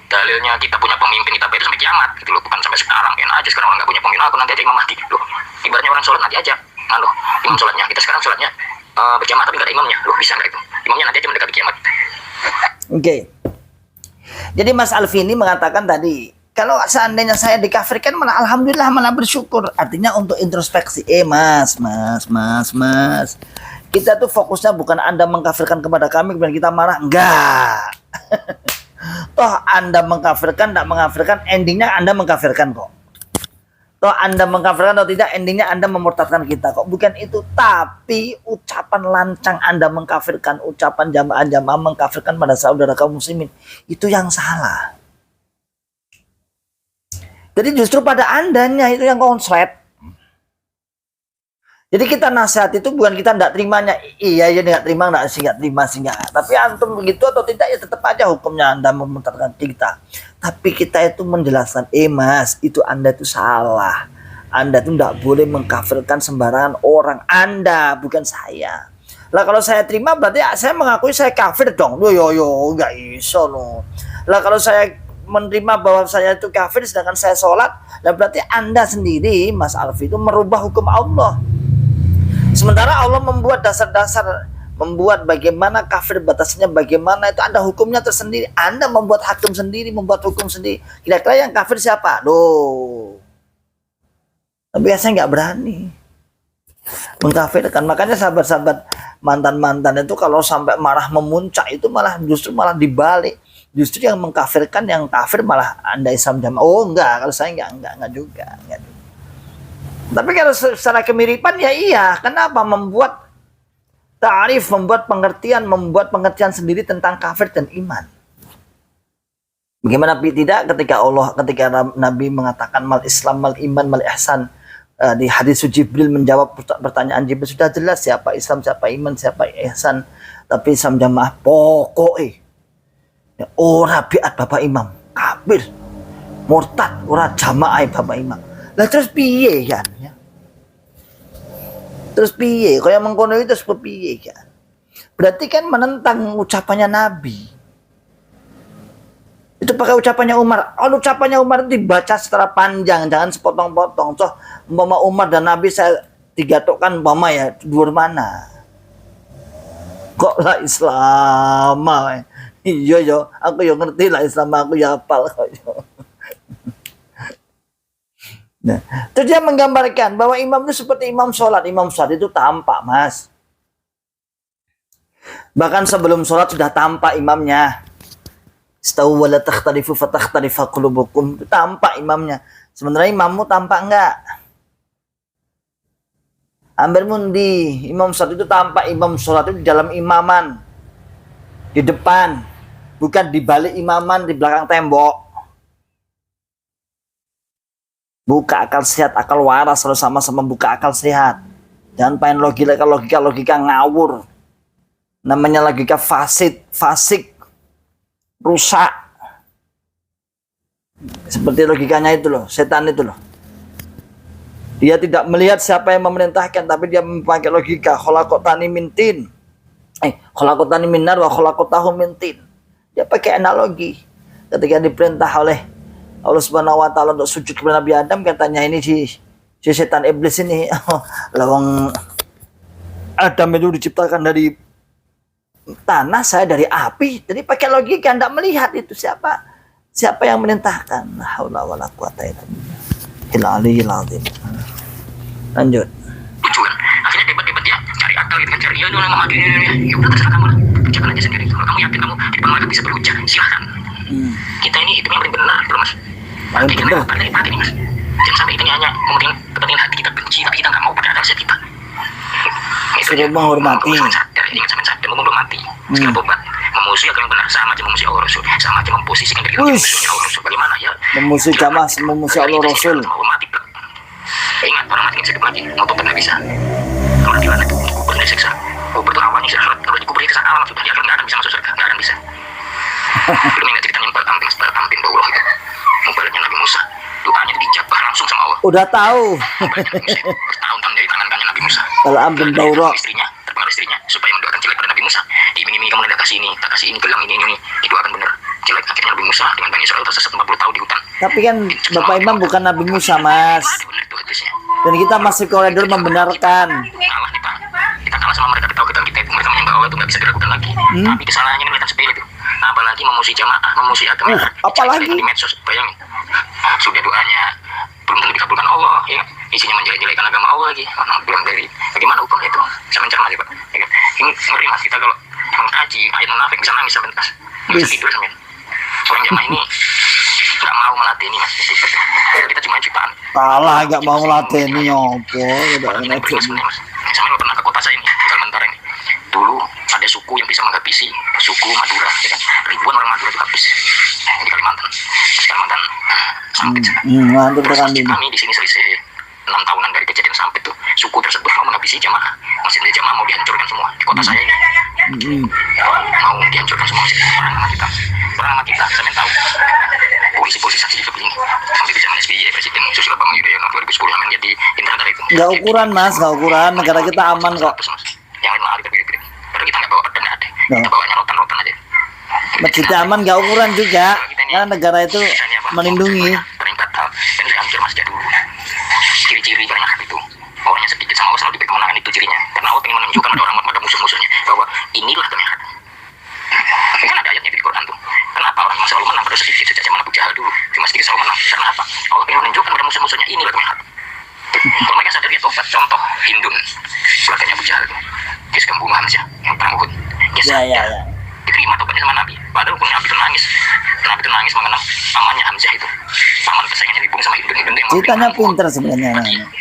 Dalilnya kita punya pemimpin kita bayar sampai kiamat gitu loh, bukan sampai sekarang. Enak aja sekarang orang nggak punya pemimpin, aku nanti aja imam mahdi loh. Ibaratnya orang sholat nanti aja, nah loh imam sholatnya, kita sekarang sholatnya berjamaah tapi nggak ada imamnya loh, bisa nggak itu? Imamnya nanti aja mendekati kiamat. Oke. Jadi Mas Alfi ini mengatakan tadi, kalau seandainya saya dikafirkan malah alhamdulillah, malah bersyukur. Artinya untuk introspeksi. Mas. Kita tuh fokusnya bukan Anda mengkafirkan kepada kami kemudian kita marah, enggak. Toh Anda mengkafirkan, tidak mengkafirkan, endingnya Anda mengkafirkan kok. Toh Anda mengkafirkan atau tidak, endingnya Anda memurtadkan kita kok. Bukan itu, tapi ucapan lancang Anda mengkafirkan, ucapan jamaah-jamaah mengkafirkan pada saudara kaum muslimin, itu yang salah. Jadi justru pada Andanya itu yang konslet. Jadi kita nasihat itu bukan kita tidak terimanya, iya ya nggak terima, nggak terima sih nggak. Tapi antum begitu atau tidak ya tetap aja hukumnya Anda memurtadkan kita. Tapi kita itu menjelaskan, Mas itu Anda itu salah. Anda itu tidak boleh mengkafirkan sembarangan orang, Anda bukan saya. Lah kalau saya terima berarti saya mengakui saya kafir dong. Yo nggak iso loh. Lah kalau saya menerima bahwa saya itu kafir sedangkan saya sholat, lah berarti Anda sendiri Mas Alfi itu merubah hukum Allah. Sementara Allah membuat dasar-dasar, membuat bagaimana kafir batasnya, bagaimana itu ada hukumnya tersendiri. Anda membuat hakim sendiri, membuat hukum sendiri. Kira-kira yang kafir siapa? Loh. Tapi saya nggak berani mengkafirkan. Makanya sahabat-sahabat mantan-mantan itu kalau sampai marah memuncak itu malah justru malah dibalik. Justru yang mengkafirkan yang kafir malah Anda Islam jamaah. Oh enggak, kalau saya enggak juga. Tapi kalau secara kemiripan ya iya. Kenapa? Membuat ta'rif, membuat pengertian sendiri tentang kafir dan iman. Bagaimana tidak ketika Nabi mengatakan mal Islam, mal iman, mal ihsan, di hadis Jibril menjawab pertanyaan Jibril, sudah jelas siapa Islam, siapa iman, siapa ihsan. Tapi Islam jamaah pokoknya ora biat bapak imam, kafir, murtad, ora jamaah bapak imam. Lah terus piye kan ya? Terus piye? Kaya mengkono itu terus piye kan? Berarti kan menentang ucapannya Nabi. Itu pakai ucapannya Umar. Kalau ucapannya Umar itu dibaca secara panjang, jangan sepotong-potong. Toh umpama Umar dan Nabi saya digatukkan umpama ya, dhuwur mana? Kok lah Islam? Iya yo, aku yo ngerti lah Islam, aku ya hafal kok. Nah, terus dia menggambarkan bahwa imam itu seperti imam sholat. Imam sholat itu tampak, Mas. Bahkan sebelum sholat sudah tampak imamnya. Istawu wa la takhtalifu fatakhtalifa qulubukum. Itu tampak imamnya. Sebenarnya imammu tampak enggak? Ambil mundi. Imam sholat itu tampak. Imam sholat itu di dalam imaman. di depan, bukan di balik imaman, di belakang tembok. Buka akal sehat, akal waras, harus sama-sama buka akal sehat. Jangan pengen logika ngawur. Namanya logika fasik, rusak. Seperti logikanya itu loh, setan itu loh. Dia tidak melihat siapa yang memerintahkan, tapi dia memakai logika. Khalaqtani min tin. Khalaqtani min nar wa khalaqtahu min tin. Dia pakai analogi. Ketika diperintah oleh Allah Subhanahu wa taala untuk sujud kepada Nabi Adam, katanya ini si setan iblis ini, lawang Adam itu diciptakan dari tanah, saya dari api. Jadi pakai logika, tidak melihat itu siapa yang merintahkan. La haula wala quwata illa billah. Lanjut. Lucu kan? Akhirnya debat dia cari akal gitu kan, cari ya udah memakai ya udah terserah kamu lah, jangan aja sendiri. Kalau kamu yakin kamu di depan mereka bisa berhujah, silahkan. Kita ini itu yang paling benar, bro mas. Paling benar. Pakai nih mas. Jangan sampai ini hanya kepentingan hati kita benci, tapi kita nggak mau pada akal sehat kita. Sudah menghormati. Ingat sampai sadar, mau belum mati. Sekarang tobat. Memusuhi agama benar, sama aja memusuhi Allah Rasul, sama aja memposisikan diri kita memusuhi Allah Rasul. Bagaimana ya? Memusuhi jamaah, memusuhi Allah Rasul. Mau mati, bro. Ingat, orang mati bisa hidup lagi, mau tobat nggak bisa. Kalau di mana itu kubur disiksa, kubur itu awalnya sudah kalau dikubur itu alam sudah dia nggak akan bisa masuk surga, nggak akan bisa. Belum ingat ceritanya Baltamping Bauroh itu, mubalaknya Nabi Musa, doanya itu dijabah langsung sama Allah. Udah tahu. Bertahun-tahun dari tangan-tangan Nabi Musa. Baltamping Bauroh. Terpengaruh istrinya supaya mendoakan jelek pada Nabi Musa. Diiming-imingi kamu tidak kasih ini, tak kasih ini, gelang ini, didoakan benar. Jelek akhirnya Nabi Musa dengan Bani Israel tersesat 40 tahun di hutan. Tapi kan Bapak Imam bukan Nabi Musa, Mas. Dan kita masih koridor membenarkan. Kalah nih Pak. Kita kalah sama mereka, ketahuan kita itu, mereka menyembah Allah itu nggak bisa diragukan lagi. Tapi kesalahannya ini kelihatan sepele itu. Nah, apalagi memusuhi jamaah, memusuhi agama. Apalagi di medsos, bayangin. Sudah doanya belum tentu dikabulkan Allah, ya. Isinya menjelek-jelekan agama Allah lagi. Belum dari bagaimana hukum itu? Saya mencermati Pak. Ya kan? Ini ngeri Mas, kita kalau mengkaji ayat munafik bisa nangis sampai Mas. Nggak bisa tidur sampai. Orang jamaah ini nggak mau melatih ini Mas. Kita cuma jutaan. kalah nggak mau lateni opo udah enak Mas. Sama lo pernah ke kota saya ini, Kalimantan ini. Dulu ada suku yang bisa menghabisi suku Madura, ya kan? Ribuan orang Madura itu habis di Kalimantan. Kalimantan Sampit. Kami di sini selisih 6 tahunan dari kejadian Sampit tuh. Suku tersebut mau menghabisi jamaah. Masjid jamaah mau dihancurkan semua di kota saya ini. Mau dihancurkan semua masjid. Perang sama kita, saya tahu. Polisi saksi juga begini. Sampai di zaman SBY, Presiden Susilo Bambang Yudhoyono 2010 yang jadi internet dari itu. Nggak ukuran Mas, nggak ukuran. Negara kita aman kok. Yang lain malah gede-gede. Padahal kita nggak bawa pedang, nggak ada. Kita bawanya rotan-rotan aja. Masjidnya aman nggak ukuran juga. Karena negara itu melindungi. Terikat hal dan sudah hancur masjid dulu. Ciri-ciri banyak itu. Orangnya sedikit sama Allah selalu diberi kemenangan, itu cirinya. Karena Allah ingin menunjukkan pada orang pada musuh-musuhnya bahwa inilah kemenangan. Kan ada ayatnya di Quran tuh. Kenapa orang selalu menang pada sedikit sejak zaman Abu Jahal dulu? Cuma sedikit selalu menang. Karena apa? Allah ingin menunjukkan pada musuh-musuhnya inilah kemenangan. Kalau mereka sadar dia tobat, contoh Hindun, belakangnya Abu Jahal tuh. Dia suka membunuh Hamzah yang perang Uhud. Dia sadar. Diterima tobatnya sama Nabi. Padahal pun Nabi itu nangis. Nabi itu nangis mengenang pamannya Hamzah itu. Paman kesayangannya dibunuh sama Hindun yang ceritanya pinter sebenarnya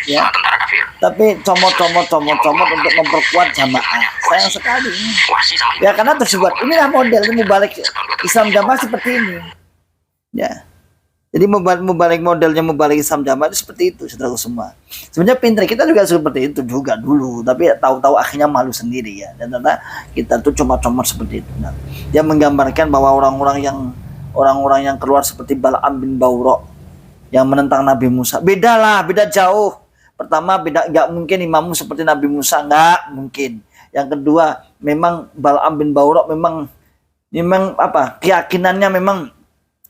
ya. Tentara kafir. Tapi comot untuk memperkuat jamaah. Sayang sekali. Ya karena tersebut inilah model ini balik Islam jamaah seperti ini. Ya. Jadi mubalik modelnya mubalik Islam jamaah itu seperti itu, saudaraku semua. Sebenarnya pinter, kita juga seperti itu juga dulu, tapi tahu-tahu akhirnya malu sendiri ya. Dan ternyata kita tuh comot-comot seperti itu. Nah, dia menggambarkan bahwa orang-orang yang keluar seperti Bal'am bin Bauroh yang menentang Nabi Musa, beda jauh. Pertama, nggak mungkin imammu seperti Nabi Musa, nggak mungkin. Yang kedua, memang Bal'am bin Bauroh memang keyakinannya memang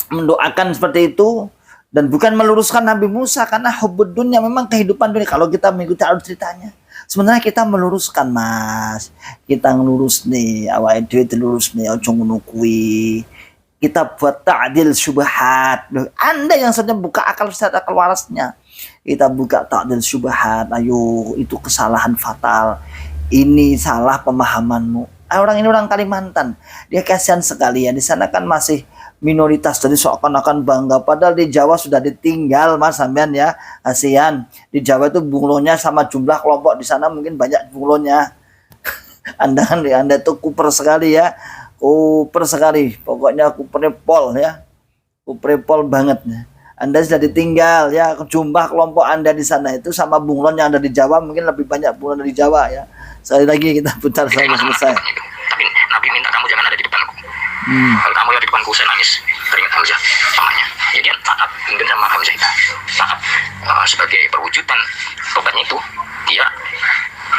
mendoakan seperti itu dan bukan meluruskan Nabi Musa karena hubbud dunya, memang kehidupan dunia. Kalau kita mengikuti alur ceritanya, sebenarnya kita meluruskan Mas, kita ngelurus nih awake dhewe dilurus nih ojo ngono kuwi. Kita buat ta'dil syubhat. Anda yang sedang buka akal sehat, akal warasnya, kita buka ta'dil syubhat. Ayo, itu kesalahan fatal, ini salah pemahamanmu. Orang ini orang Kalimantan, dia kasihan sekali ya. Di sana kan masih minoritas, jadi seakan-akan bangga, padahal di Jawa sudah ditinggal Mas sampean ya. ASEAN di Jawa itu bunglonnya sama jumlah kelompok di sana mungkin banyak bunglonnya. Anda itu kuper sekali ya. kuper sekali, pokoknya kuperpol ya, kuperpol banget. Anda sudah ditinggal ya, jumlah kelompok Anda di sana itu sama bunglon yang ada di Jawa mungkin lebih banyak bunglon dari Jawa ya. Sekali lagi kita putar sampai selesai. Tapi Nabi minta kamu jangan ada di depanku. Kalau kamu ada di depanku saya nangis. Teringat Hamzah pamannya. Ya dia taat mungkin sama Hamzah itu. Taat sebagai perwujudan tobatnya itu dia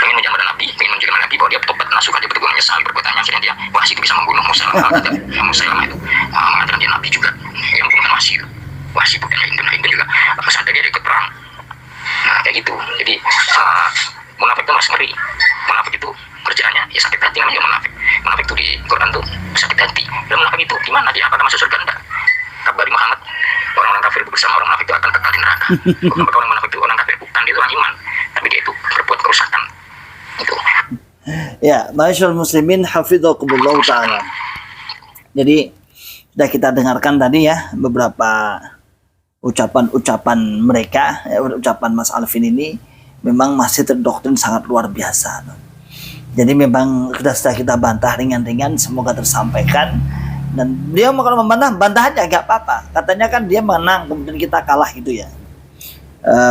ingin menjamah Nabi, ingin menunjukkan Nabi bahwa dia tobat nasukan, dia betul-betul menyesal perbuatannya. Akhirnya dia Wahsy itu bisa membunuh Musailamah itu mengatakan dia Nabi juga yang membunuh Wahsy itu. Wahsy bukan Hindun juga sadar dia ikut perang. Nah kayak gitu. Jadi munafik itu mas ngeri. Munafik itu kerjaannya ya sakit hati, namanya munafik. Munafik itu di Quran tuh sakit hati. Dan munafik itu gimana dia akan masuk surga enggak? Kabari Muhammad, orang-orang kafir bersama orang munafik itu akan kekal di neraka. Bukan orang munafik itu orang kafir, bukan, dia itu orang iman, tapi dia itu berbuat kerusakan. Itu. Ya, masyaallah muslimin hafizakumullah taala. Jadi sudah kita dengarkan tadi ya beberapa ucapan-ucapan mereka, ya, ucapan Mas Alvin ini memang masih terdoktrin sangat luar biasa. Jadi memang sudah kita bantah ringan-ringan, semoga tersampaikan. Dan dia mau kalau membantah aja gak apa-apa. Katanya kan dia menang, kemudian kita kalah gitu ya.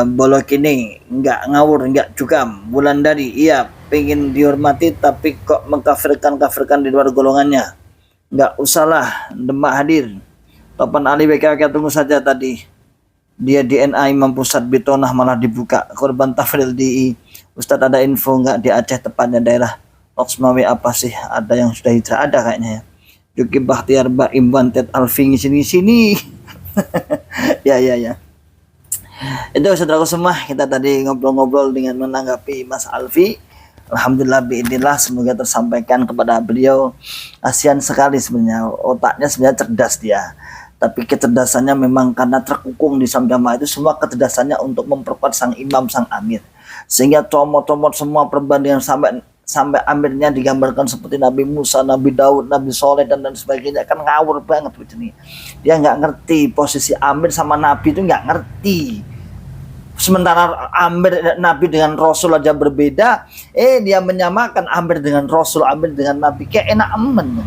Bolok ini nggak ngawur, nggak cukam. Wulandari, iya pengen dihormati tapi kok mengkafirkan di luar golongannya. Nggak usahlah, Demak hadir. Topan Ali BKK tunggu saja tadi. Dia DNA Imam Pusat Bitonah malah dibuka. Korban tafril di Ustadz ada info nggak di Aceh tepatnya daerah Loksmawe apa sih? Ada yang sudah hijrah, ada kayaknya ya. Juki Bakhtiar Baim Wanted Alving sini. Ya. Itu saudaraku semua, kita tadi ngobrol-ngobrol dengan menanggapi Mas Alfi. Alhamdulillah biidznillah, semoga tersampaikan kepada beliau. Kasihan sekali sebenarnya, otaknya sebenarnya cerdas dia. Tapi kecerdasannya memang karena terkungkung di Islam Jamaah itu, semua kecerdasannya untuk memperkuat sang imam, sang amir. Sehingga comot-comot semua perbandingan sampai amirnya digambarkan seperti Nabi Musa, Nabi Daud, Nabi Soleh dan sebagainya, kan ngawur banget begini. Dia nggak ngerti posisi amir sama Nabi itu, nggak ngerti. Sementara amir Nabi dengan Rasul aja berbeda, dia menyamakan amir dengan Rasul, amir dengan Nabi, kayak enak aman.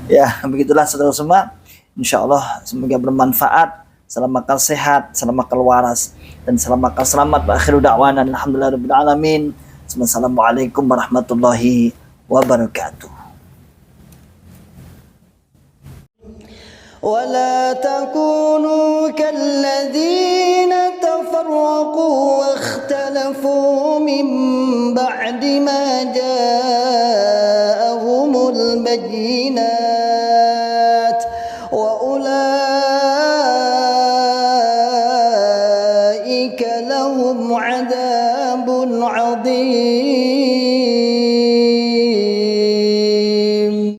Ya begitulah saudara semua. Insya Allah semoga bermanfaat. Salam akal sehat, salam akal waras, dan salam akal selamat. Akhiru da'wana alhamdulillahirabbil alamin. Assalamualaikum warahmatullahi wabarakatuh. ولا تكونوا كالذين تفرقوا واختلفوا من بعد ما جاءهم البينات وأولئك لهم عذاب عظيم.